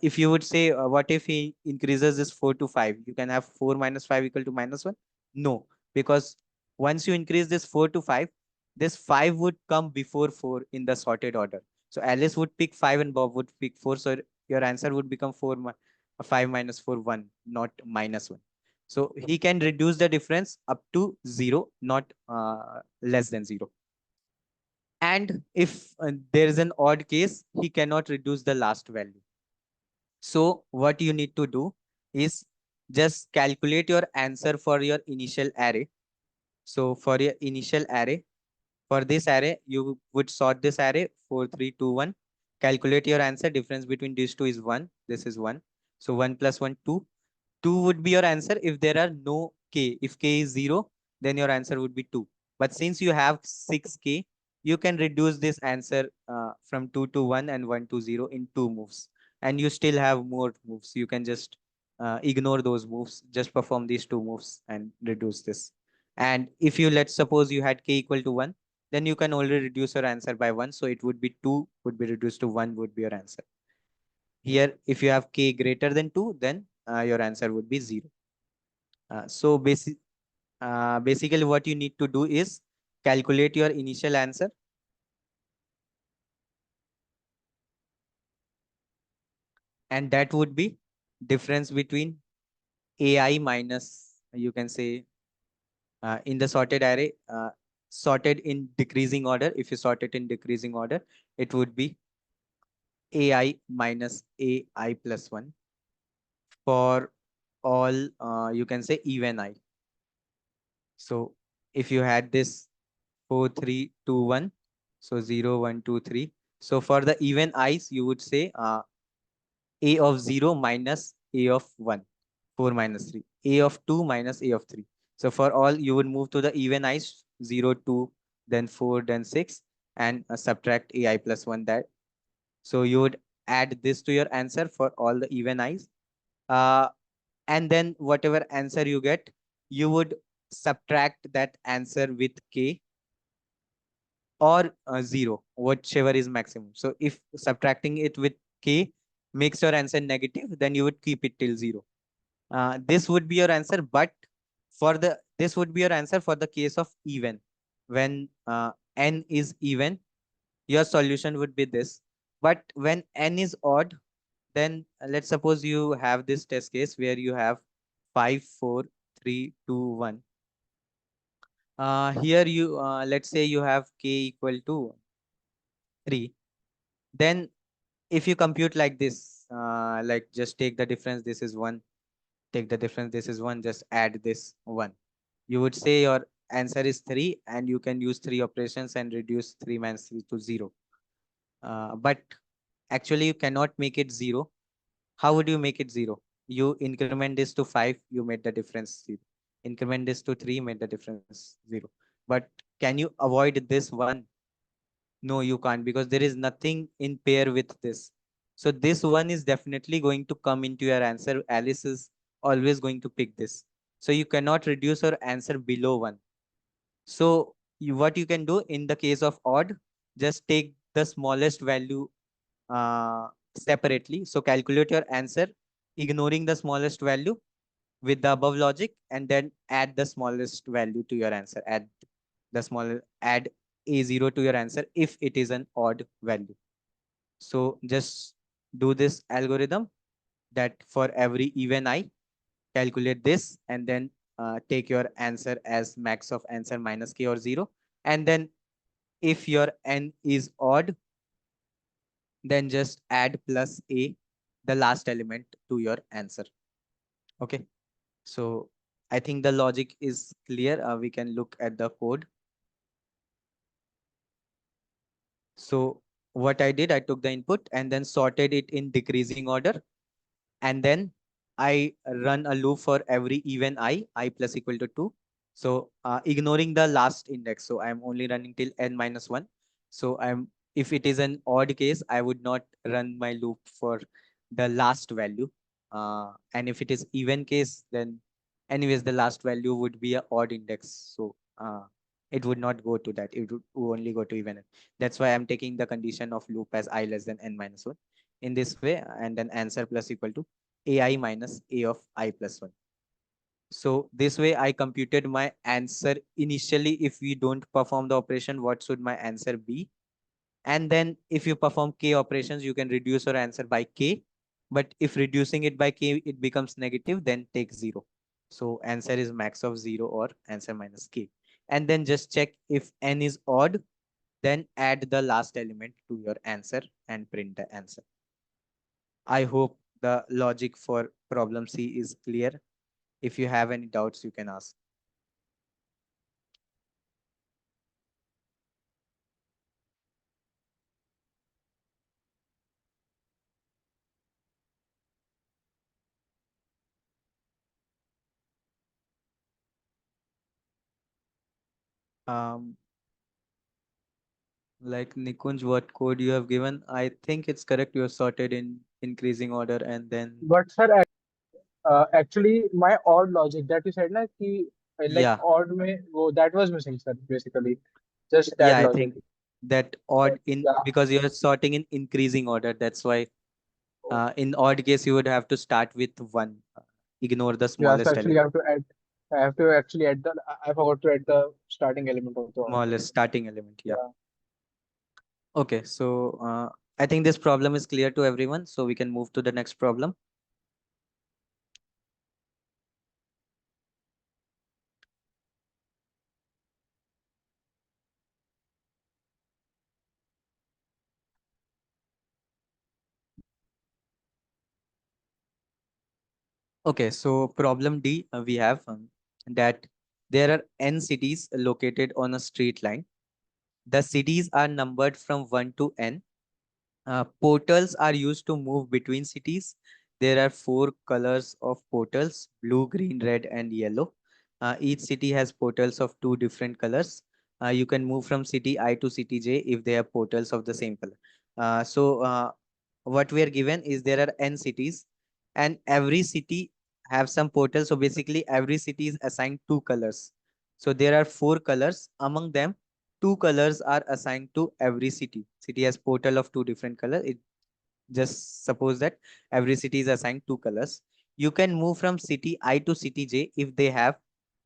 if you would say, what if he increases this 4 to 5? You can have 4 minus 5 equal to minus 1. No, because once you increase this 4 to 5, this 5 would come before 4 in the sorted order. So Alice would pick 5 and Bob would pick 4. So your answer would become 5 minus 4, 1, not minus 1. So he can reduce the difference up to 0, not less than 0. And if there is an odd case, he cannot reduce the last value. So what you need to do is just calculate your answer for your initial array. So for your initial array, for this array, you would sort this array 4, 3, 2, 1. Calculate your answer. Difference between these two is 1. This is 1. So 1 plus 1, 2. 2 would be your answer if there are no k. If k is 0, then your answer would be 2. But since you have 6k, you can reduce this answer from 2 to 1 and 1 to 0 in 2 moves. And you still have more moves. You can just ignore those moves, just perform these 2 moves and reduce this. And if you, let's suppose you had k equal to 1, then you can already reduce your answer by 1. So it would be 2 would be reduced to 1 would be your answer. Here, if you have k greater than 2, then your answer would be 0. So basically what you need to do is calculate your initial answer. And that would be difference between AI minus, you can say, in the sorted array, sorted in decreasing order. If you sort it in decreasing order, it would be AI minus AI plus 1 for all, you can say, even I. So if you had this 4, 3, 2, 1, so 0, 1, 2, 3. So for the even i's, you would say a of 0 minus a of 1, 4 minus 3, a of 2 minus a of 3. So for all, you would move to the even i's, 0, 2, then 4, then 6, and subtract ai plus 1 that. So you would add this to your answer for all the even i's. Uh, and then whatever answer you get, you would subtract that answer with k or 0, whichever is maximum. So if subtracting it with k makes your answer negative, then you would keep it till 0. This would be your answer, but this would be your answer for the case of even. When n is even, your solution would be this. But when n is odd, then let's suppose you have this test case where you have 5, 4, 3, 2, 1. Here you let's say you have k equal to 3. Then if you compute like this, like just take the difference, this is 1, take the difference, this is 1, just add this 1. You would say your answer is 3, and you can use 3 operations and reduce 3 minus 3 to 0. But actually you cannot make it 0. How would you make it 0? You increment this to 5, you made the difference 0. Increment this to 3, made the difference 0. But can you avoid this 1? No, you can't, because there is nothing in pair with this. So this 1 is definitely going to come into your answer. Alice is always going to pick this. So you cannot reduce your answer below 1. So what you can do in the case of odd, just take the smallest value separately. So calculate your answer, ignoring the smallest value with the above logic, and then add the smallest value to your answer. Add a0 to your answer if it is an odd value. So just do this algorithm, that for every even I, calculate this, and then take your answer as max of answer minus k or 0. And then if your n is odd, then just add plus a, the last element, to your answer. Okay. So I think the logic is clear. We can look at the code. So what I did, I took the input and then sorted it in decreasing order. And then I run a loop for every even I plus equal to 2. So ignoring the last index. So I'm only running till n minus 1. So if it is an odd case, I would not run my loop for the last value. And if it is even case, then anyways, the last value would be a odd index. So it would not go to that. It would only go to even. That's why I'm taking the condition of loop as I less than n minus 1 in this way, and then answer plus equal to ai minus a of I plus 1. So this way I computed my answer initially. If we don't perform the operation, what should my answer be? And then if you perform k operations, you can reduce your answer by k. But if reducing it by k, it becomes negative, then take 0. So answer is max of 0 or answer minus k. And then just check if n is odd, then add the last element to your answer and print the answer. I hope the logic for problem C is clear. If you have any doubts, you can ask. Um, like Nikunj, what code you have given? I think it's correct. You have sorted in increasing order and then, But sir, actually, my odd logic that you said, like, like yeah, odd may go, that was missing, sir. Basically, just yeah, that I logic. think that odd in, Yeah. because you're sorting in increasing order. That's why in odd case, you would have to start with 1. Ignore the Yeah. So smallest actually, I element, have to add. I have to actually add the. I forgot to add the starting element of the odd. smallest starting element. Yeah. Yeah. Okay. So I think this problem is clear to everyone. So we can move to the next problem. Okay, so problem D, we have that there are n cities located on a straight line. The cities are numbered from 1 to n. Portals are used to move between cities. There are 4 colors of portals: blue, green, red, and yellow. Each city has portals of 2 different colors. You can move from city I to city J if they have portals of the same color. What we are given is there are n cities and every city have some portals. So basically every city is assigned 2 colors. So there are 4 colors. Among them, 2 colors are assigned to every city. City has portal of 2 different colors. It just suppose that every city is assigned 2 colors. You can move from city I to city J if they have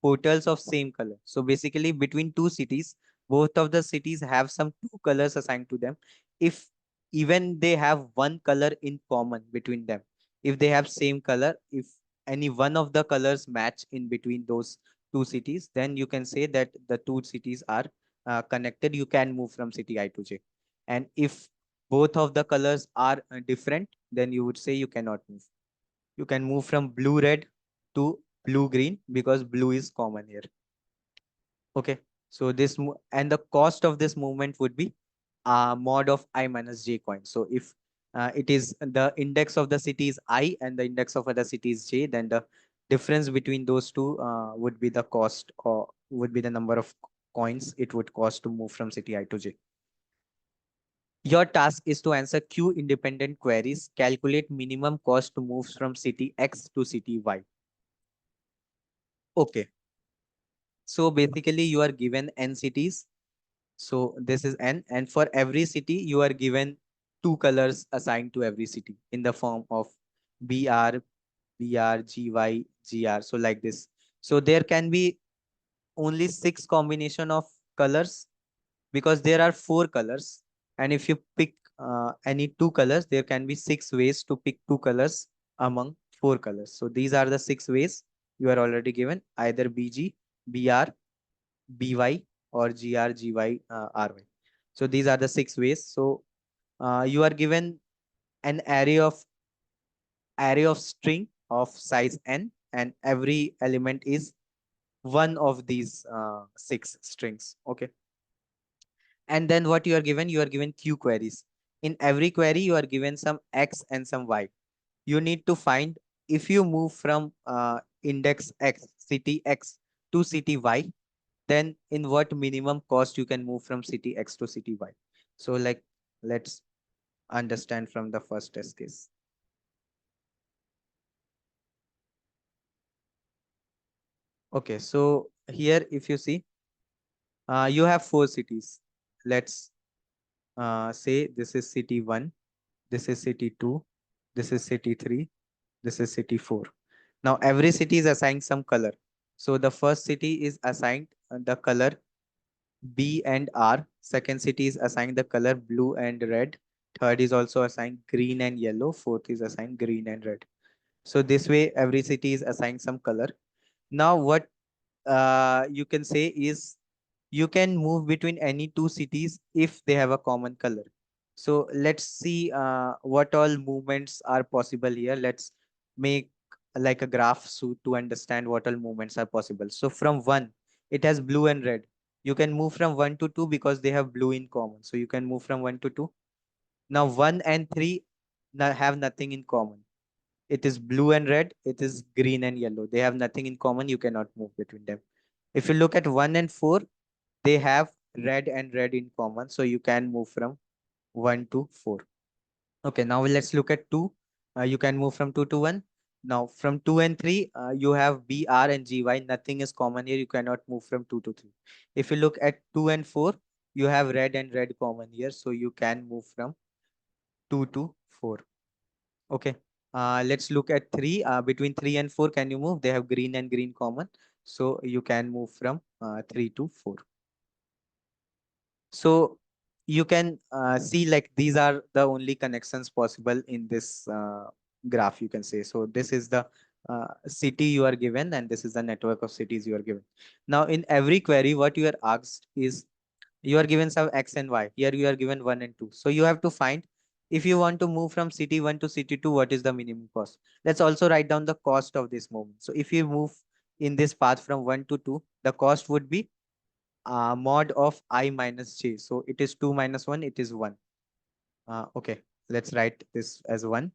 portals of same color. So basically between 2 cities, both of the cities have some 2 colors assigned to them. If even they have one color in common between them, if they have same color, if any one of the colors match in between those 2 cities, then you can say that the 2 cities are connected. You can move from city I to J. And if both of the colors are different, then you would say you cannot move. You can move from blue red to blue green because blue is common here. Okay, so and the cost of this movement would be mod of I minus j coin. So if it is the index of the city is I and the index of other city is j, then the difference between those two would be the cost, or would be the number of coins it would cost to move from city I to j. Your task is to answer Q independent queries, calculate minimum cost to move from city X to city Y. Okay. So basically you are given n cities. So this is n, and for every city you are given 2 colors assigned to every city in the form of BR, BR, GY, GR. So like this. So there can be only 6 combination of colors because there are 4 colors. And if you pick any 2 colors, there can be 6 ways to pick 2 colors among 4 colors. So these are the 6 ways you are already given, either BG, BR, BY, or GR, GY, RY. So these are the 6 ways. So you are given an array of string of size n, and every element is one of these 6 strings. Okay. And then what you are given q queries. In every query you are given some x and some y. You need to find, if you move from index x, city x to city y, then in what minimum cost you can move from city x to city y. So like, let's understand from the first test case. Okay, so here if you see, you have 4 cities. Let's say this is city 1, this is city 2, this is city 3, this is city 4. Now every city is assigned some color. So the first city is assigned the color B and R. Second city is assigned the color blue and red. Third is also assigned green and yellow. Fourth is assigned green and red. So this way every city is assigned some color. Now what you can say is, you can move between any 2 cities if they have a common color. So let's see what all movements are possible here. Let's make like a graph so to understand what all movements are possible. So from 1, it has blue and red. You can move from 1 to 2 because they have blue in common. So you can move from 1 to 2. Now 1 and 3 have nothing in common. It is blue and red. It is green and yellow. They have nothing in common. You cannot move between them. If you look at 1 and 4, they have red and red in common. So you can move from 1 to 4. Okay, now let's look at 2. You can move from 2 to 1. Now from 2 and 3, you have B, R, and G, Y. Nothing is common here. You cannot move from 2 to 3. If you look at 2 and 4, you have red and red common here. So you can move from 2 to 4. Okay. Let's look at 3. Between 3 and 4, can you move? They have green and green common. So you can move from 3 to 4. So you can see like these are the only connections possible in this graph, you can say. So this is the city you are given, and this is the network of cities you are given. Now in every query, what you are asked is, you are given some x and y. Here you are given 1 and 2. So you have to find If you want to move from city 1 to city 2, what is the minimum cost? Let's also write down the cost of this movement. So if you move in this path from 1 to 2, the cost would be mod of I minus j. So it is 2 minus 1, it is 1. Okay, let's write this as 1.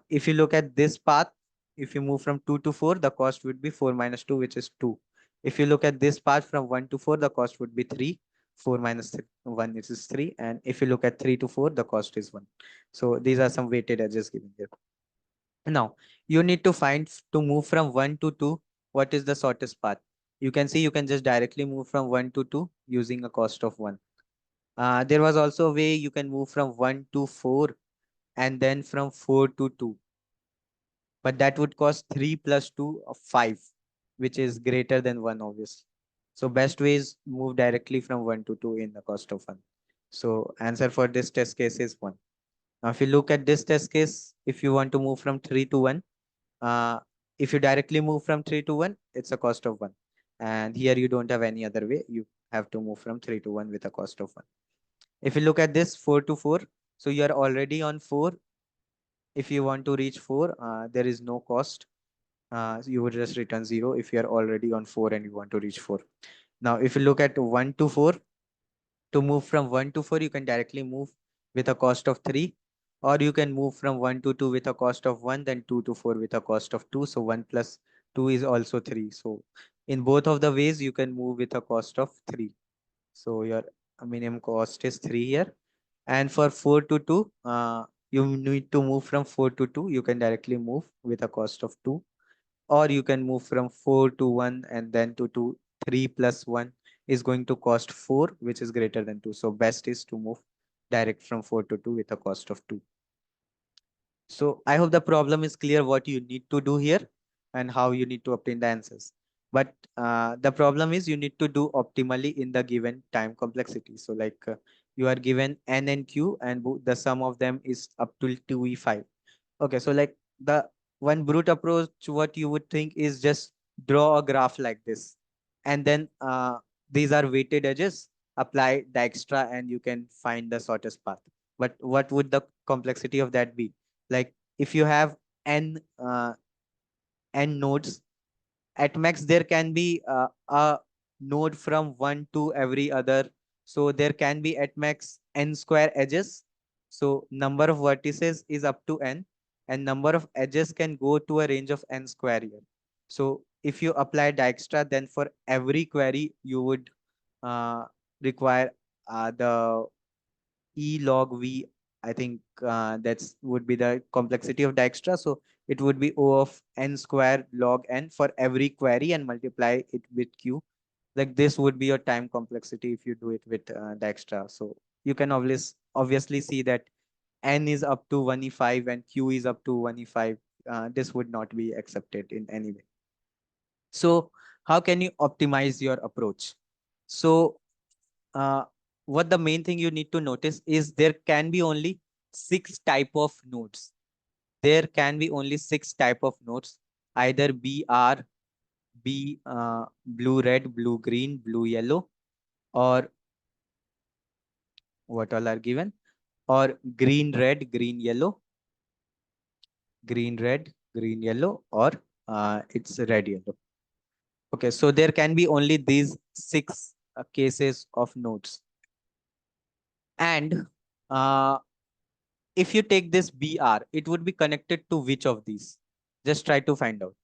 If you look at this path, if you move from 2 to 4, the cost would be 4 minus 2, which is 2. If you look at this path from 1 to 4, the cost would be 3. 4 minus 1, which is 3. And if you look at 3 to 4, the cost is 1. So these are some weighted edges given here. Now, you need to find to move from 1 to 2, what is the shortest path? You can see you can just directly move from 1 to 2 using a cost of 1. There was also a way you can move from 1 to 4 and then from 4 to 2. But that would cost 3 plus 2 of 5, which is greater than 1, obviously. So best way is move directly from 1 to 2 in the cost of 1. So answer for this test case is 1. Now, if you look at this test case, if you want to move from 3 to 1, if you directly move from 3 to 1, it's a cost of 1. And here you don't have any other way. You have to move from 3 to 1 with a cost of 1. If you look at this 4 to 4, so you are already on 4. If you want to reach 4, there is no cost. You would just return 0 if you are already on 4 and you want to reach 4. Now, if you look at 1 to 4, to move from 1 to 4, you can directly move with a cost of 3, or you can move from 1 to 2 with a cost of 1, then 2 to 4 with a cost of 2. So 1 plus 2 is also 3. So in both of the ways, you can move with a cost of 3. So your minimum cost is 3 here. And for 4 to 2, you need to move from 4 to 2. You can directly move with a cost of 2, or you can move from 4 to 1 and then to 2. 3 plus 1 is going to cost 4, which is greater than 2. So best is to move direct from 4 to 2 with a cost of 2. So I hope the problem is clear what you need to do here and how you need to obtain the answers. But the problem is you need to do optimally in the given time complexity. So like you are given n and q and the sum of them is up to 2e5. Okay, so like the one brute approach, what you would think is just draw a graph like this. And then these are weighted edges, apply Dijkstra and you can find the shortest path. But what would the complexity of that be? Like if you have n nodes, at max there can be a node from one to every other. So there can be at max n square edges. So number of vertices is up to n, and number of edges can go to a range of n square here. So if you apply Dijkstra, then for every query you would require the E log V. I think that's would be the complexity of Dijkstra. So it would be O of n square log n for every query and multiply it with Q. Like this would be your time complexity if you do it with Dijkstra. So you can obviously see that n is up to 1e5 and Q is up to 1e5. This would not be accepted in any way. So how can you optimize your approach? So what the main thing you need to notice is there can be only 6 type of nodes. There can be only 6 type of nodes, either BR, B blue red, blue green, blue yellow, or what all are given, or green red, green yellow, green red, green yellow, or it's red yellow. Okay, so there can be only these 6 cases of nodes. And if you take this BR, it would be connected to which of these? Just try to find out.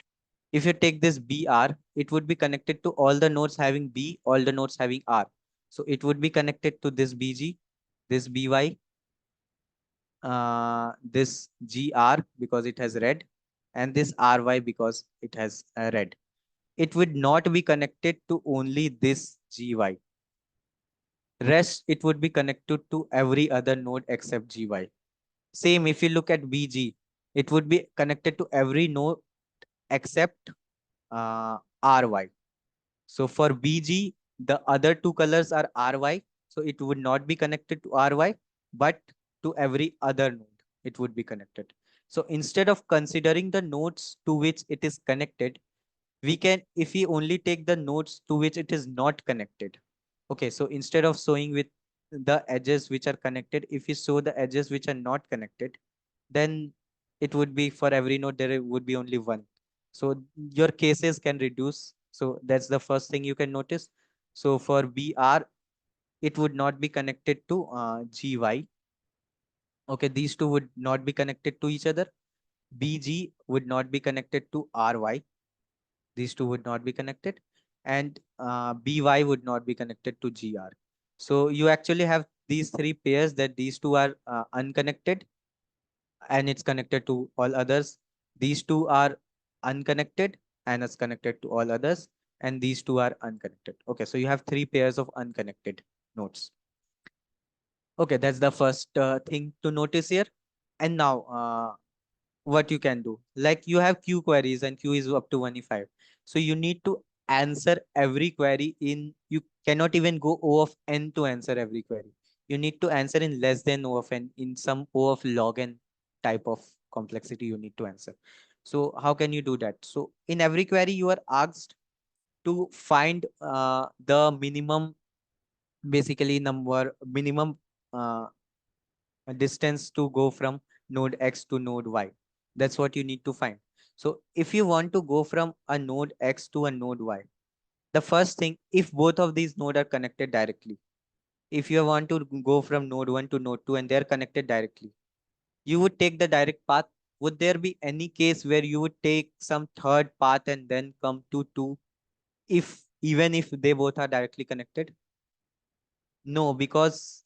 If you take this BR, it would be connected to all the nodes having B, all the nodes having R. So it would be connected to this BG, this BY, this GR because it has red, and this RY because it has red. It would not be connected to only this GY. Rest, it would be connected to every other node except GY. Same, if you look at BG, it would be connected to every node except RY. So for BG, the other 2 colors are RY. So it would not be connected to RY, but to every other node, it would be connected. So instead of considering the nodes to which it is connected, we can, if we only take the nodes to which it is not connected. Okay, so instead of showing with the edges which are connected. If you show the edges which are not connected, then it would be for every node there would be only one. So your cases can reduce. So that's the first thing you can notice. So for BR, it would not be connected to GY. Okay, these two would not be connected to each other. BG would not be connected to RY. These two would not be connected. And BY would not be connected to GR. So you actually have these three pairs that these two are unconnected and it's connected to all others. These two are unconnected and it's connected to all others. And these two are unconnected. Okay, so you have three pairs of unconnected nodes. Okay, that's the first thing to notice here. And now what you can do, like you have q queries and q is up to 1 5. So you need to answer every query in, you cannot even go O of n to answer every query. You need to answer in less than O of n, in some O of log n type of complexity you need to answer. So how can you do that? So in every query you are asked to find the minimum, basically number minimum uh, distance to go from node X to node Y. That's what you need to find. So if you want to go from a node X to a node Y, the first thing, if both of these nodes are connected directly, if you want to go from node 1 to node 2 and they're connected directly, you would take the direct path. Would there be any case where you would take some third path and then come to 2, if even if they both are directly connected? No, because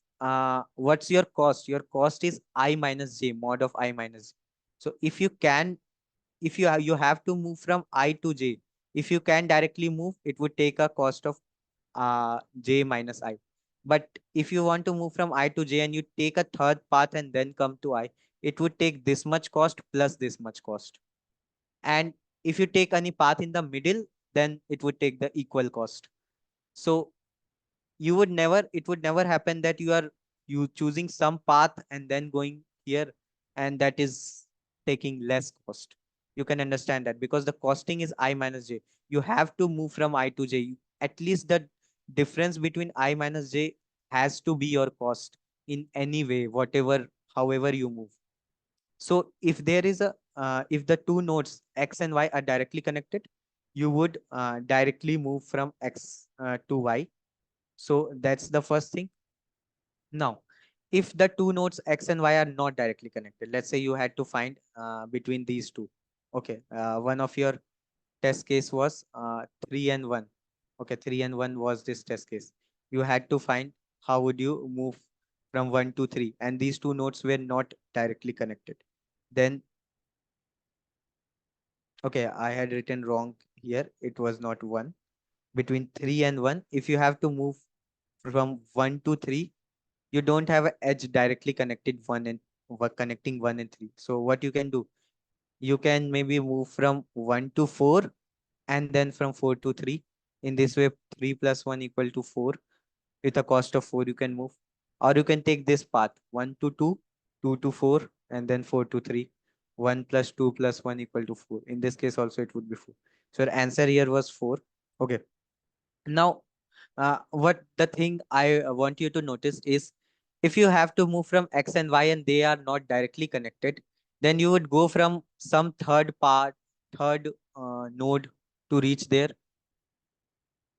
what's your cost? Your cost is I minus j, mod of I minus j. So if you can, if you have to move from I to j. If you can directly move, it would take a cost of j minus I. But if you want to move from I to j and you take a third path and then come to I, it would take this much cost plus this much cost. And if you take any path in the middle, then it would take the equal cost. So you would never, it would never happen that you choosing some path and then going here, and that is taking less cost. You can understand that because the costing is I minus j. You have to move from I to j. At least the difference between I minus j has to be your cost in any way, whatever, however you move. So if there is a, if the two nodes X and Y are directly connected, you would directly move from X to Y. So that's the first thing. Now, if the two nodes X and Y are not directly connected, let's say you had to find between these two. Okay, one of your test case was 3 and 1. Okay, 3 and 1 was this test case. You had to find how would you move from 1 to 3, and these two nodes were not directly connected. Then, okay, I had written wrong here. It was not 1. Between 3 and 1, if you have to move from 1 to 3, you don't have an edge directly connected connecting 1 and 3. So what you can do, you can maybe move from 1 to 4 and then from 4 to 3. In this way, 3 plus 1 equal to 4. With a cost of 4, you can move. Or you can take this path, 1 to 2, 2 to 4, and then 4 to 3. 1 plus 2 plus 1 equal to 4. In this case also it would be 4. So your answer here was 4. Okay. Now, what the thing I want you to notice is, if you have to move from X and Y and they are not directly connected, then you would go from some third node to reach there.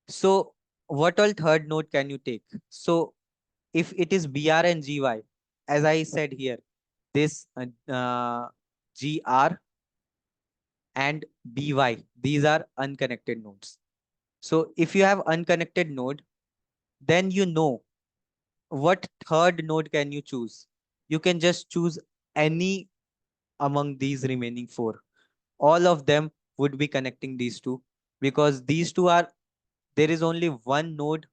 So what all third node can you take? So if it is BR and GY, as I said here, this GR and BY, these are unconnected nodes. So if you have unconnected node, then you know what third node can you choose? You can just choose any among these remaining four. All of them would be connecting these two, because these two are, there is only one node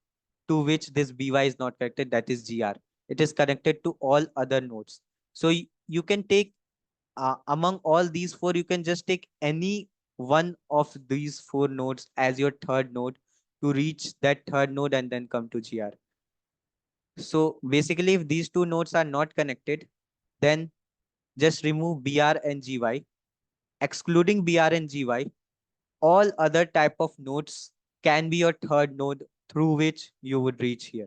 to which this BY is not connected, that is GR. It is connected to all other nodes. So you can take among all these four, you can just take any one of these four nodes as your third node to reach that third node and then come to GR. So basically, if these two nodes are not connected, then just remove BR and GY. Excluding BR and GY, all other type of nodes can be your third node through which you would reach here.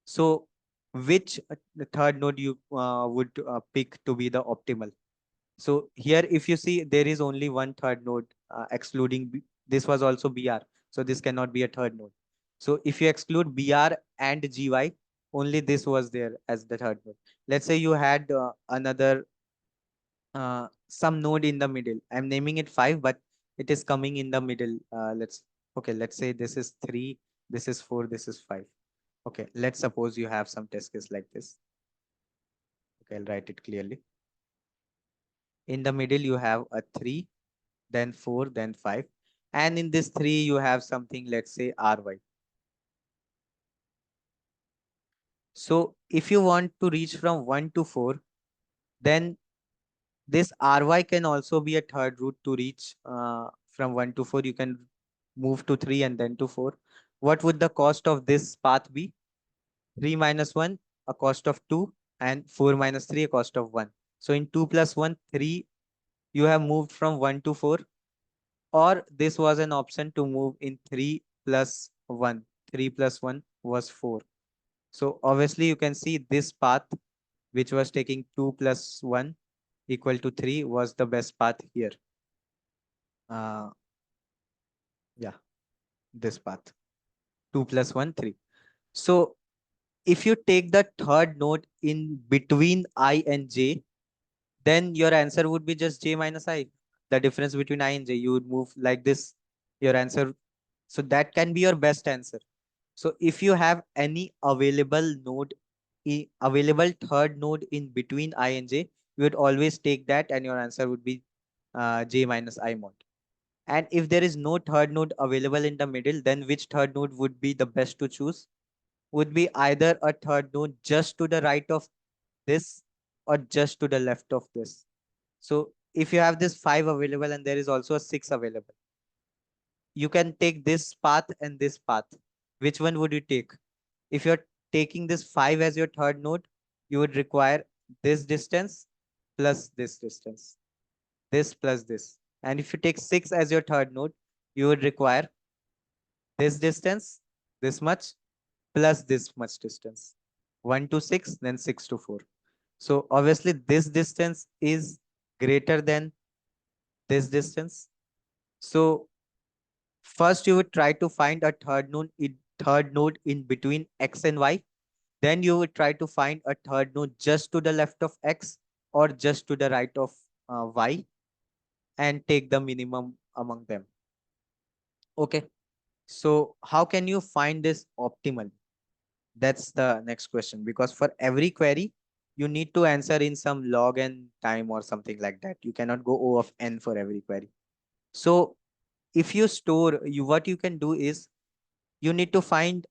So which the third node you would pick to be the optimal. So here, if you see, there is only one third node, excluding this was also BR. So this cannot be a third node. So if you exclude BR and GY, only this was there as the third node. Let's say you had another some node in the middle. I'm naming it 5, but it is coming in the middle. Let's say this is 3, this is 4, this is 5. Okay, let's suppose you have some test case like this. Okay, I'll write it clearly. In the middle, you have a 3, then 4, then 5. And in this 3, you have something, let's say RY. So if you want to reach from 1 to 4, then this RY can also be a third route to reach from 1 to 4. You can move to 3 and then to 4. What would the cost of this path be? 3 minus 1, a cost of 2, and 4 minus 3, a cost of 1. So in 2 plus 1, 3, you have moved from 1 to 4. Or this was an option to move in 3 plus 1. 3 plus 1 was 4. So obviously you can see this path, which was taking 2 plus 1 equal to 3, was the best path here. Yeah, this path, 2 plus 1, 3. So if you take the third node in between I and J, then your answer would be just J minus I. The difference between I and J, you would move like this. Your answer. So that can be your best answer. So if you have any available node, available third node in between I and J, you would always take that and your answer would be J minus I mod. And if there is no third node available in the middle, then which third node would be the best to choose? Would be either a third node just to the right of this or just to the left of this. So if you have this 5 available and there is also a 6 available, you can take this path and this path. Which one would you take? If you're taking this 5 as your third node, you would require this distance plus this distance, this plus this. And if you take 6 as your third node, you would require this distance, this much, plus this much distance. 1 to 6, then 6 to 4. So obviously this distance is greater than this distance. So first you would try to find a third node in between X and Y. Then you would try to find a third node just to the left of X or just to the right of Y and take the minimum among them. Okay. So how can you find this optimal? That's the next question, because for every query, you need to answer in some log n time or something like that. You cannot go O of n for every query. So if you store, what you can do is you need to find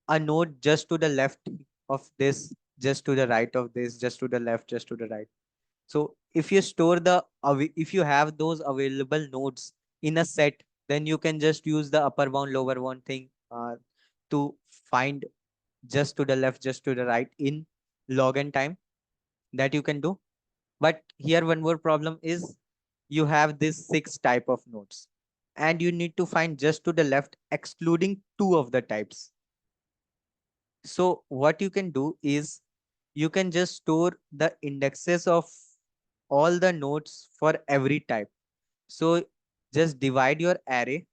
a node just to the left of this, just to the right of this, just to the left, just to the right. So if you store if you have those available nodes in a set, then you can just use the upper bound, lower bound thing to find just to the left, just to the right in log n time. That you can do. But here one more problem is you have this 6 type of nodes and you need to find just to the left, excluding 2 of the types. So what you can do is you can just store the indexes of all the nodes for every type. So just divide your array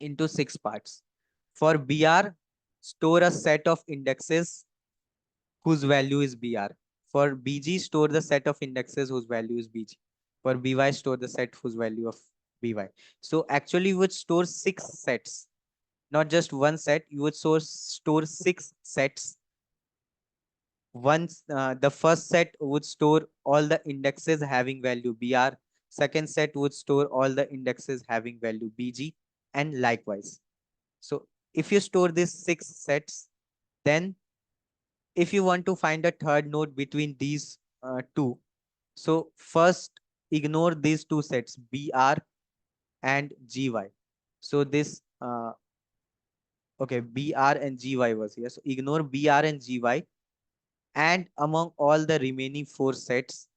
into 6 parts. For BR, store a set of indexes whose value is BR. For BG, store the set of indexes whose value is BG. For BY, store the set whose value of BY. So actually you would store 6 sets, not just one set. You would store 6 sets. Once the first set would store all the indexes having value BR. Second set would store all the indexes having value BG, and likewise. So if you store these 6 sets, then if you want to find a third node between these two, so first ignore these two sets, BR and GY. So this, okay, BR and GY was here. So ignore BR and GY. And among all the remaining 4 sets,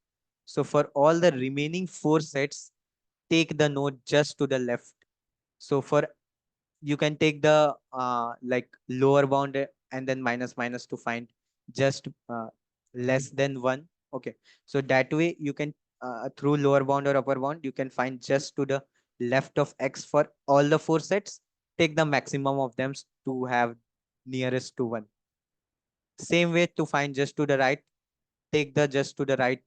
so for all the remaining 4 sets, take the node just to the left. So for, you can take the like lower bound and then minus minus to find just less than 1. Okay, so that way you can through lower bound or upper bound, you can find just to the left of x for all the 4 sets. Take the maximum of them to have nearest to 1. Same way to find just to the right, take the just to the right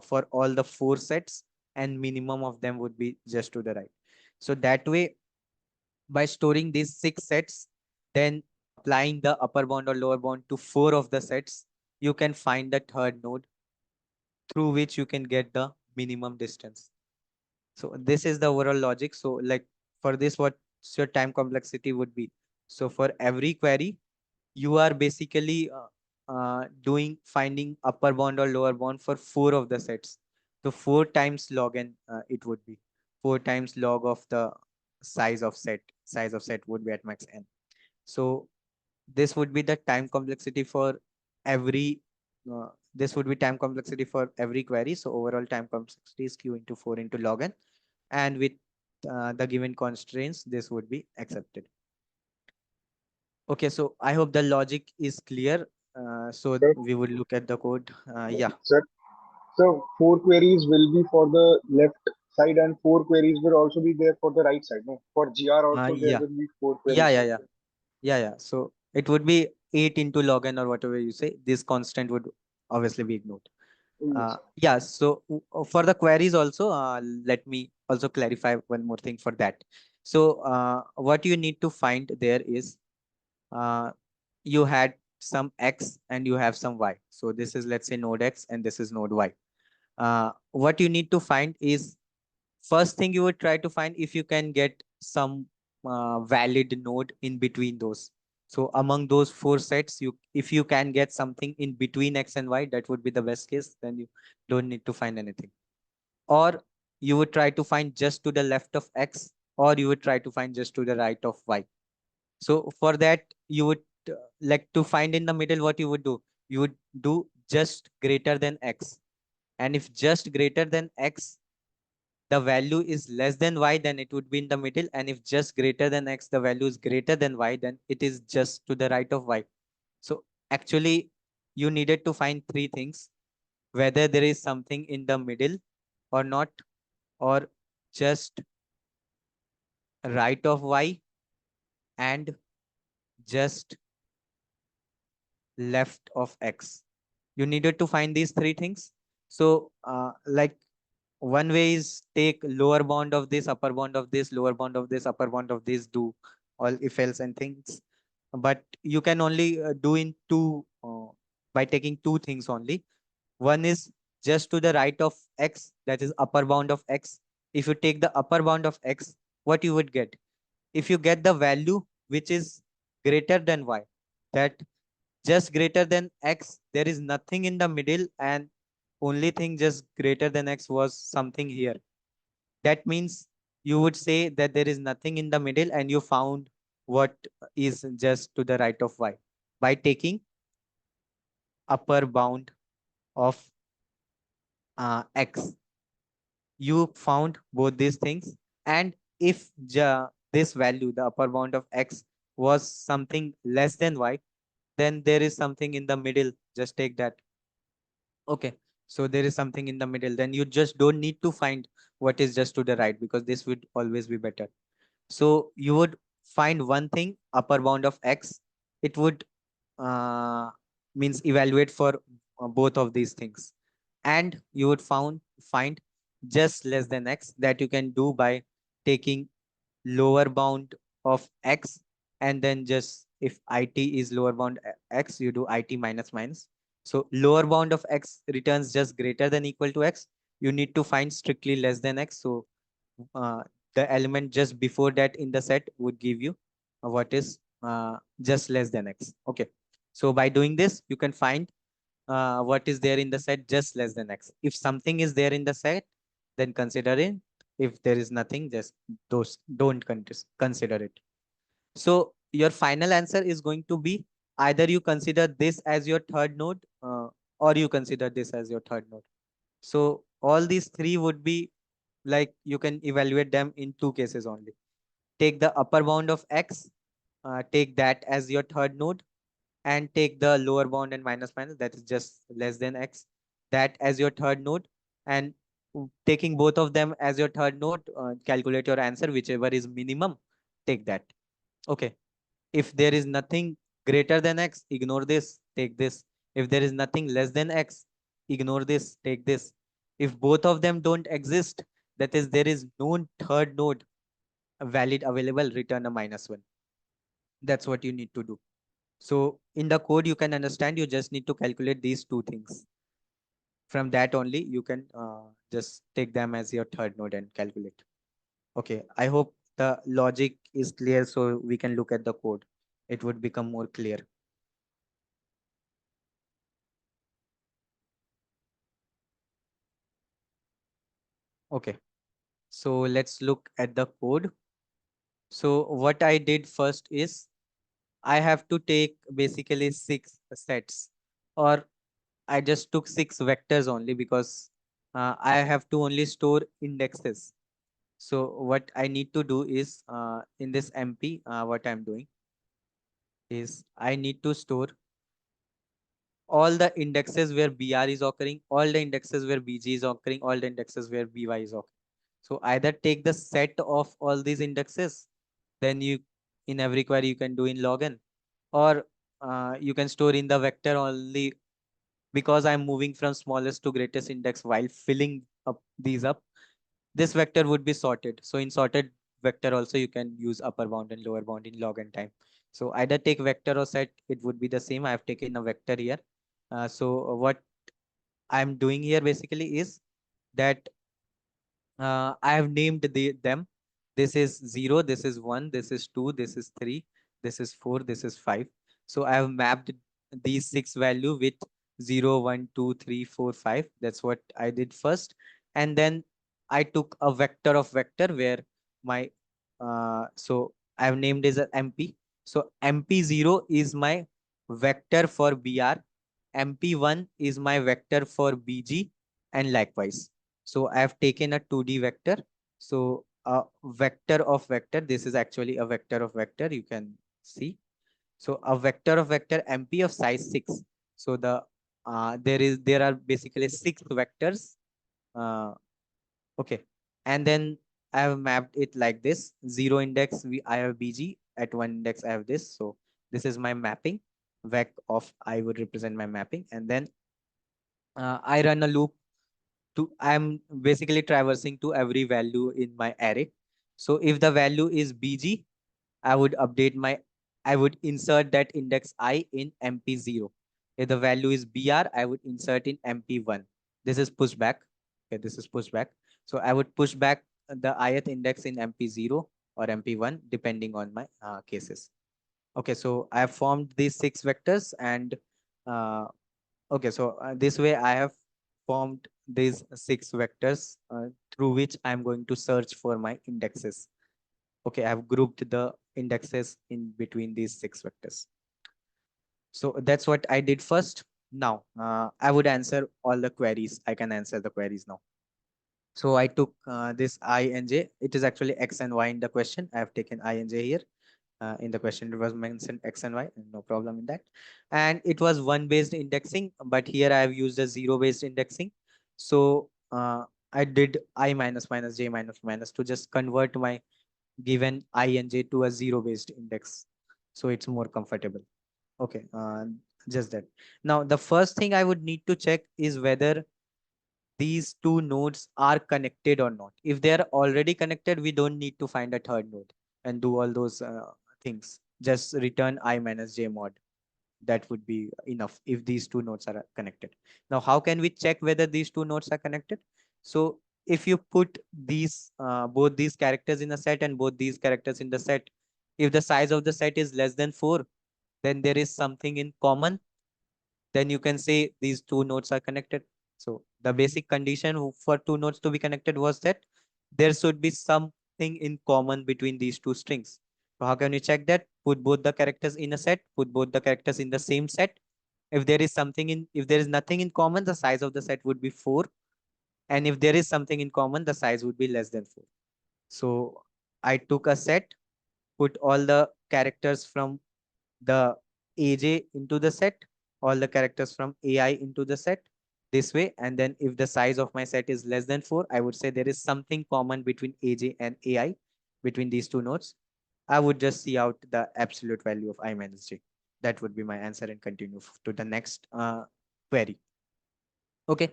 for all the 4 sets, and minimum of them would be just to the right. So that way, by storing these 6 sets, then applying the upper bound or lower bound to 4 of the sets, you can find the third node through which you can get the minimum distance. So this is the overall logic. So like for this, what's your time complexity would be? So for every query, you are basically doing finding upper bound or lower bound for 4 of the sets. So 4 times log n it would be 4 times log of the size of set would be at max n. So this would be the time complexity for every this would be time complexity for every query. So overall time complexity is q into 4 into log n, and with the given constraints, this would be accepted. Okay, so I hope the logic is clear. So Sir, we would look at the code. Yeah. sir, so 4 queries will be for the left side and 4 queries will also be there for the right side. No, for GR also there Yeah. will be 4 queries. Yeah. Yeah. Yeah. Yeah. Yeah. So it would be 8 into log n or whatever you say. This constant would obviously be ignored. Yes. Yeah. So for the queries also, let me also clarify one more thing for that. So what you need to find there is uh, you had some x and you have some y. So this is, let's say, node x and this is node y. What you need to find is, first thing you would try to find if you can get some valid node in between those. So among those 4 sets, if you can get something in between x and y, that would be the best case. Then you don't need to find anything. Or you would try to find just to the left of x, or you would try to find just to the right of y. So for that, you would like to find in the middle. What you would do? You would do just greater than x. And if just greater than x, the value is less than y, then it would be in the middle. And if just greater than x, the value is greater than y, then it is just to the right of y. So actually, you needed to find 3 things: whether there is something in the middle or not, or just right of y, and just left of x. You needed to find these 3 things. So like one way is take lower bound of this, upper bound of this, lower bound of this, upper bound of this, do all if else and things. But you can only do in two by taking 2 things only. One is just to the right of x, that is upper bound of x. If you take the upper bound of x, what you would get? If you get the value which is greater than y, that just greater than x, there is nothing in the middle, and only thing just greater than x was something here. That means you would say that there is nothing in the middle and you found what is just to the right of y by taking upper bound of x. You found both these things. And if this value, the upper bound of x, was something less than y, then there is something in the middle. Just take that. Okay. So there is something in the middle. Then you just don't need to find what is just to the right, because this would always be better. So you would find one thing, upper bound of x. It would means evaluate for both of these things. And you would find just less than x, that you can do by taking lower bound of x, and then just if it is lower bound x, you do it minus minus. So lower bound of x returns just greater than equal to x. You need to find strictly less than x. So uh, the element just before that in the set would give you what is just less than x. Okay. So by doing this, you can find what is there in the set just less than x. If something is there in the set, then consider it. If there is nothing, just those don't consider it. So your final answer is going to be either you consider this as your third node, or you consider this as your third node. So all these 3 would be like you can evaluate them in 2 cases only. Take the upper bound of x, take that as your third node, and take the lower bound and minus minus, that is just less than x, that as your third node, and taking both of them as your third node, calculate your answer, whichever is minimum, take that. Okay. If there is nothing greater than x, ignore this, take this. If there is nothing less than x, ignore this, take this. If both of them don't exist, that is there is no third node valid available, return a -1. That's what you need to do. So in the code, you can understand, you just need to calculate these two things. From that only, you can just take them as your third node and calculate. Okay, I hope the logic is clear, so we can look at the code. It would become more clear. Okay, so let's look at the code. So what I did first is I have to take basically 6 sets, or I just took 6 vectors only because I have to only store indexes. So what I need to do is in this MP, what I'm doing is I need to store all the indexes where BR is occurring, all the indexes where BG is occurring, all the indexes where BY is occurring. So either take the set of all these indexes, then you in every query you can do in log n, or you can store in the vector only, because I'm moving from smallest to greatest index while filling up these up. This vector would be sorted. So in sorted vector also you can use upper bound and lower bound in log n time. So either take vector or set, it would be the same. I have taken a vector here. So what I'm doing here basically is that I have named them. This is 0, this is 1, this is 2, this is 3, this is 4, this is 5. So I have mapped these 6 value with 0, 1, 2, 3, 4, 5. That's what I did first. And then I took a vector of vector where my, so I have named as a MP. So MP0 is my vector for BR. MP1 is my vector for BG, and likewise. So I have taken a 2D vector. So a vector of vector, this is actually a vector of vector, you can see. So a vector of vector MP of size 6. So there are basically 6 vectors. Okay. And then I have mapped it like this. 0 index, I have BG. At 1 index, I have this. So this is my mapping. Vec of I would represent my mapping. And then I run a loop I'm basically traversing to every value in my array. So if the value is BG, I would I would insert that index I in MP0. If the value is BR, I would insert in MP1. This is pushback. Okay, this is pushback. So I would push back the ith index in MP0 or MP1, depending on my cases. Okay, so I have formed these 6 vectors, and uh, okay, so this way I have formed these 6 vectors through which I'm going to search for my indexes. Okay, I've grouped the indexes in between these 6 vectors. So that's what I did first. Now, I would answer all the queries. I can answer the queries now. So I took this I and j. It is actually x and y in the question. I have taken I and j here. In the question, it was mentioned x and y, no problem in that. And it was 1 based indexing, but here I have used a 0 based indexing. So I did I minus minus j minus minus to just convert my given I and j to a 0 based index. So it's more comfortable. Okay, just that. Now, the first thing I would need to check is whether these two nodes are connected or not. If they are already connected, we don't need to find a third node and do all those things. Just return I minus j mod. That would be enough if these two nodes are connected. Now, how can we check whether these two nodes are connected? So if you put these both these characters in a set and both these characters in the set, if the size of the set is less than 4, then there is something in common. Then you can say these two nodes are connected. So the basic condition for two nodes to be connected was that there should be something in common between these two strings. So how can you check that? Put both the characters in a set, put both the characters in the same set. If there is if there is nothing in common, the size of the set would be 4. And if there is something in common, the size would be less than 4. So I took a set, put all the characters from the AJ into the set, all the characters from AI into the set this way. And then if the size of my set is less than 4, I would say there is something common between AJ and AI, between these two nodes. I would just see out the absolute value of I minus j. That would be my answer and continue to the next query. Okay.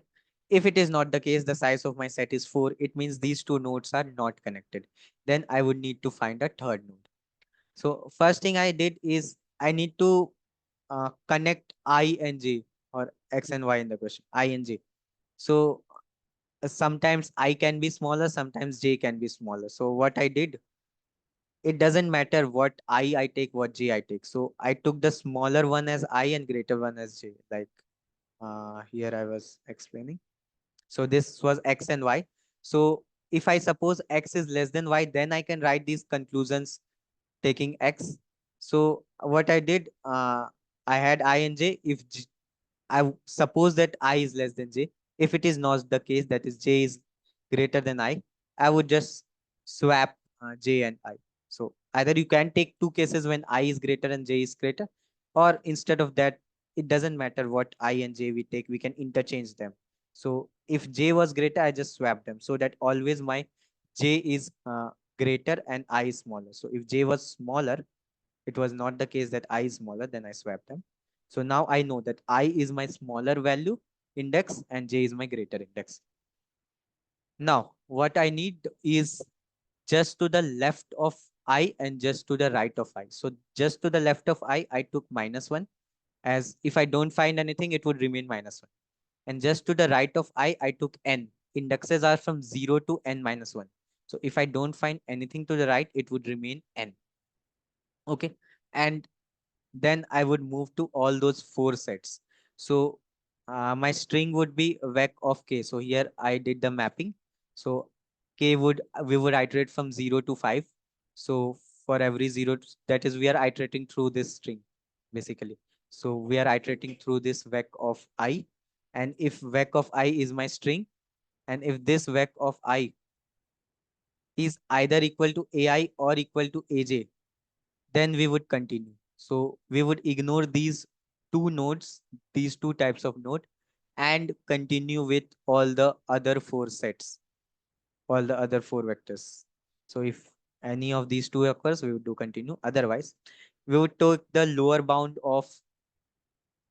If it is not the case, the size of my set is 4, it means these two nodes are not connected. Then I would need to find a third node. So first thing I did is I need to connect I and J, or X and Y in the question, I and J. So sometimes I can be smaller, sometimes J can be smaller. So what I did, it doesn't matter what I take, what J I take. So I took the smaller one as I and greater one as J. Like here I was explaining. So this was X and Y. So if I suppose X is less than Y, then I can write these conclusions taking X. So what I did, I had I and J. If suppose that I is less than J. If it is not the case, that is J is greater than I would just swap J and I. So either you can take two cases when I is greater and J is greater, or instead of that, it doesn't matter what I and J we take, we can interchange them. So if J was greater, I just swap them so that always my J is greater and I is smaller. So if J was smaller, it was not the case that I is smaller, then I swap them. So now I know that I is my smaller value index and J is my greater index. Now, what I need is just to the left of I and just to the right of I. So just to the left of I took -1, as if I don't find anything, it would remain -1. And just to the right of I took n. Indexes are from 0 to n minus 1. So if I don't find anything to the right, it would remain n. Okay. And then I would move to all those 4 sets. So my string would be vec of k. So here I did the mapping. So we would iterate from 0 to 5. So for every 0, that is, we are iterating through this string, basically. So we are iterating through this vec of I. And if vec of I is my string, and if this vec of I is either equal to AI or equal to AJ, then we would continue. So we would ignore these two nodes, these two types of node, and continue with all the other 4 sets, all the other 4 vectors. So if any of these two occurs, we would do continue. Otherwise, we would take the lower bound of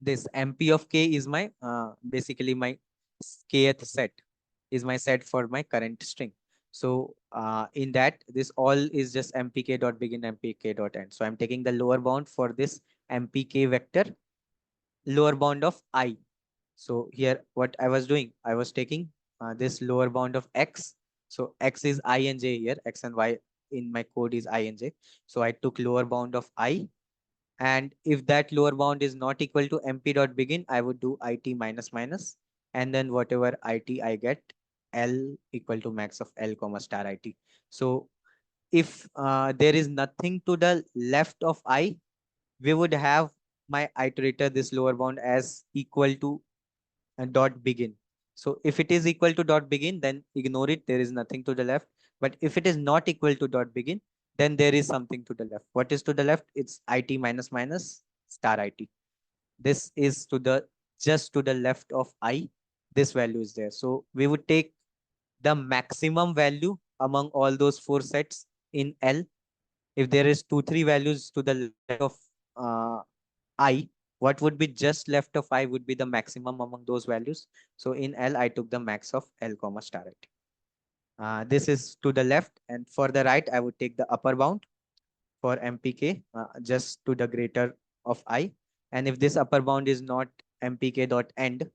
this MP of k is my basically my kth set, is my set for my current string. So in that, this all is just mpk dot begin, mpk dot end. So I'm taking the lower bound for this mpk vector, lower bound of I. So here what I was doing, I was taking this lower bound of x. So x is I and j here, x and y in my code is I and j. So I took lower bound of I, and if that lower bound is not equal to mp dot begin, I would do it minus minus, and then whatever it I get, L equal to max of L comma star it. So if there is nothing to the left of I, we would have my iterator, this lower bound, as equal to dot begin. So if it is equal to dot begin, then ignore it. There is nothing to the left. But if it is not equal to dot begin, then there is something to the left. What is to the left? It's it minus minus star it. This is to the just to the left of I. This value is there. So we would take the maximum value among all those 4 sets in L. If there is 2, 3 values to the left of I, what would be just left of I would be the maximum among those values. So in L, I took the max of L comma star it. This is to the left, and for the right, I would take the upper bound for MPK just to the greater of I. And if this upper bound is not MPK dot end,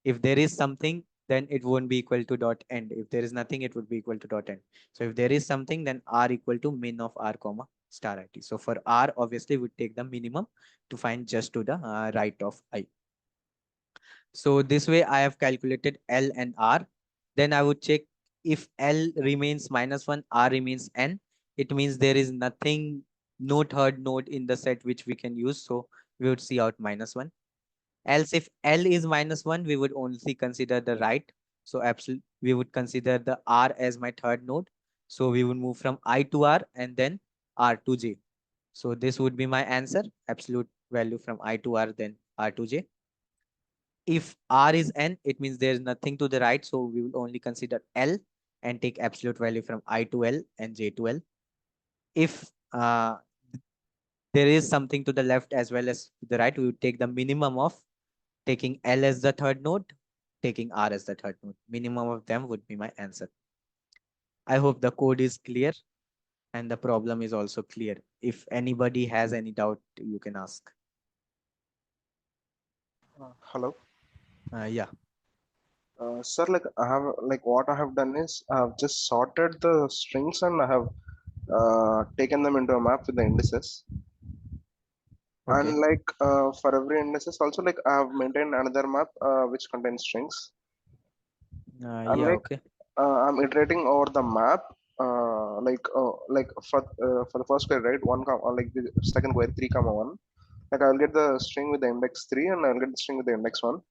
if there is something, then it won't be equal to dot end. If there is nothing, it would be equal to dot end. So if there is something, then R equal to min of R comma star it. So for R, obviously, we take the minimum to find just to the right of I. So this way I have calculated L and R. Then I would check if L remains -1, R remains N. It means there is nothing, no third node in the set which we can use. So we would see out -1. Else if L is -1, we would only consider the right. So absolutely, we would consider the R as my third node. So we would move from I to R and then R to J. So this would be my answer, absolute value from I to R, then R to J. If R is N, it means there is nothing to the right. So we will only consider L and take absolute value from I to L and J to L. If there is something to the left as well as to the right, we would take the minimum of taking L as the third node, taking R as the third node. Minimum of them would be my answer. I hope the code is clear and the problem is also clear. If anybody has any doubt, you can ask. Hello. Yeah. Sir, like I have what I have done is I have just sorted the strings and I have taken them into a map with the indices. Okay. And for every indices also I have maintained another map which contains strings. And Yeah. Okay. I'm iterating over the map. For the first query, right? The second query 3, 1. I'll get the string with the index 3 and I'll get the string with the index 1.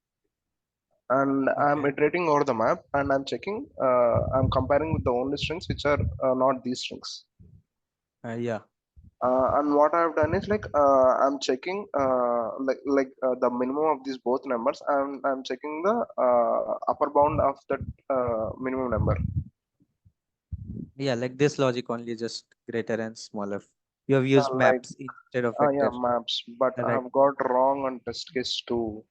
And I'm Okay. iterating over the map and I'm checking, I'm comparing with the only strings which are not these strings. Yeah. And what I've done is I'm checking the minimum of these both numbers, and I'm checking the upper bound of that minimum number. Yeah, like this logic only, just greater and smaller. You have used maps instead of Yeah, vector. maps, but I Right. have got wrong on test case 2.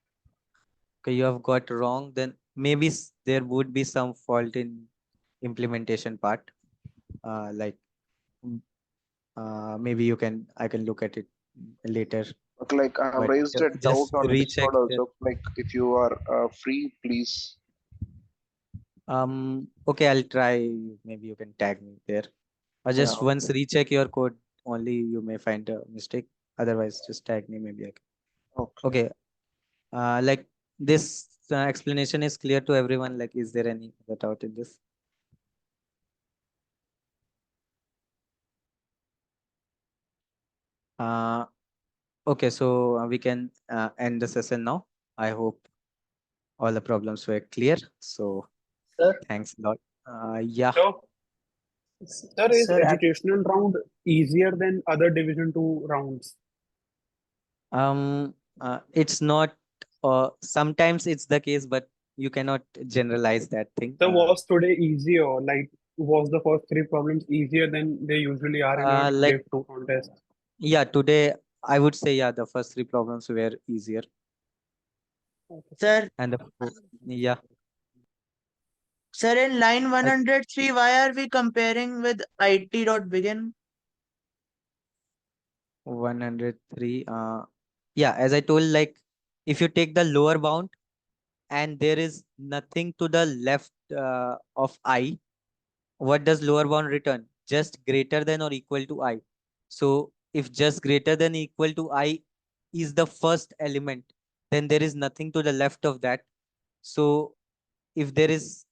Okay, you have got wrong. Then maybe there would be some fault in implementation part. Like mm, maybe I can look at it later. But I have But raised a doubt just on recheck Discord that. also. If you are free, please. Okay, I'll try. Maybe you can tag me there. Or Yeah. just once recheck your code, only you may find a mistake. Otherwise, just tag me. Maybe I can. Okay. Okay. Like this explanation is clear to everyone. Like, is there any other doubt in this? Okay, so we can end the session now. I hope all the problems were clear. So Sir, thanks a lot. Yeah. So, sir, is Sir, educational round easier than other division 2 rounds? It's not. Sometimes it's the case, but you cannot generalize that thing. So was today easier? Like, was the first 3 problems easier than they usually are in a Like Div 2 contest? yeah, today I would say yeah, the first 3 problems were easier, Sir, and yeah, sir, in line I- 103, why are we comparing with it.begin? 103. Yeah, as I told, like if you take the lower bound and there is nothing to the left of I, what does lower bound return? Just greater than or equal to I. So if just greater than equal to I is the first element, then there is nothing to the left of that. So if there is,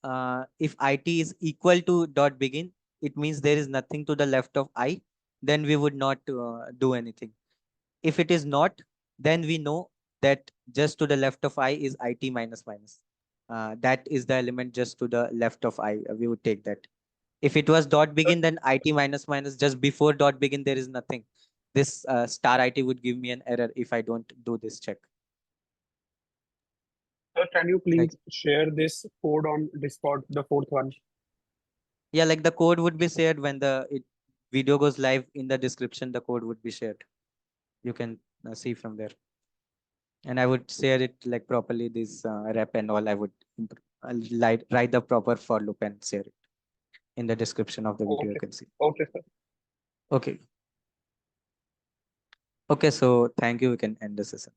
if it is equal to dot begin, it means there is nothing to the left of I, then we would not do anything. If it is not, then we know that just to the left of I is it minus minus. That is the element just to the left of I. We would take that. If it was dot begin, then it minus minus just before dot begin, there is nothing. This star it would give me an error if I don't do this check. Sir, can you Like, please share this code on Discord, the fourth one? yeah, like the code would be shared when the video goes live. In the description, the code would be shared. You can see from there. And I would share it like properly, this rep and all. I would write the proper for loop and share it in the description of the video. You Okay. can see. Okay, sir. Okay. Okay. So thank you. We can end the session.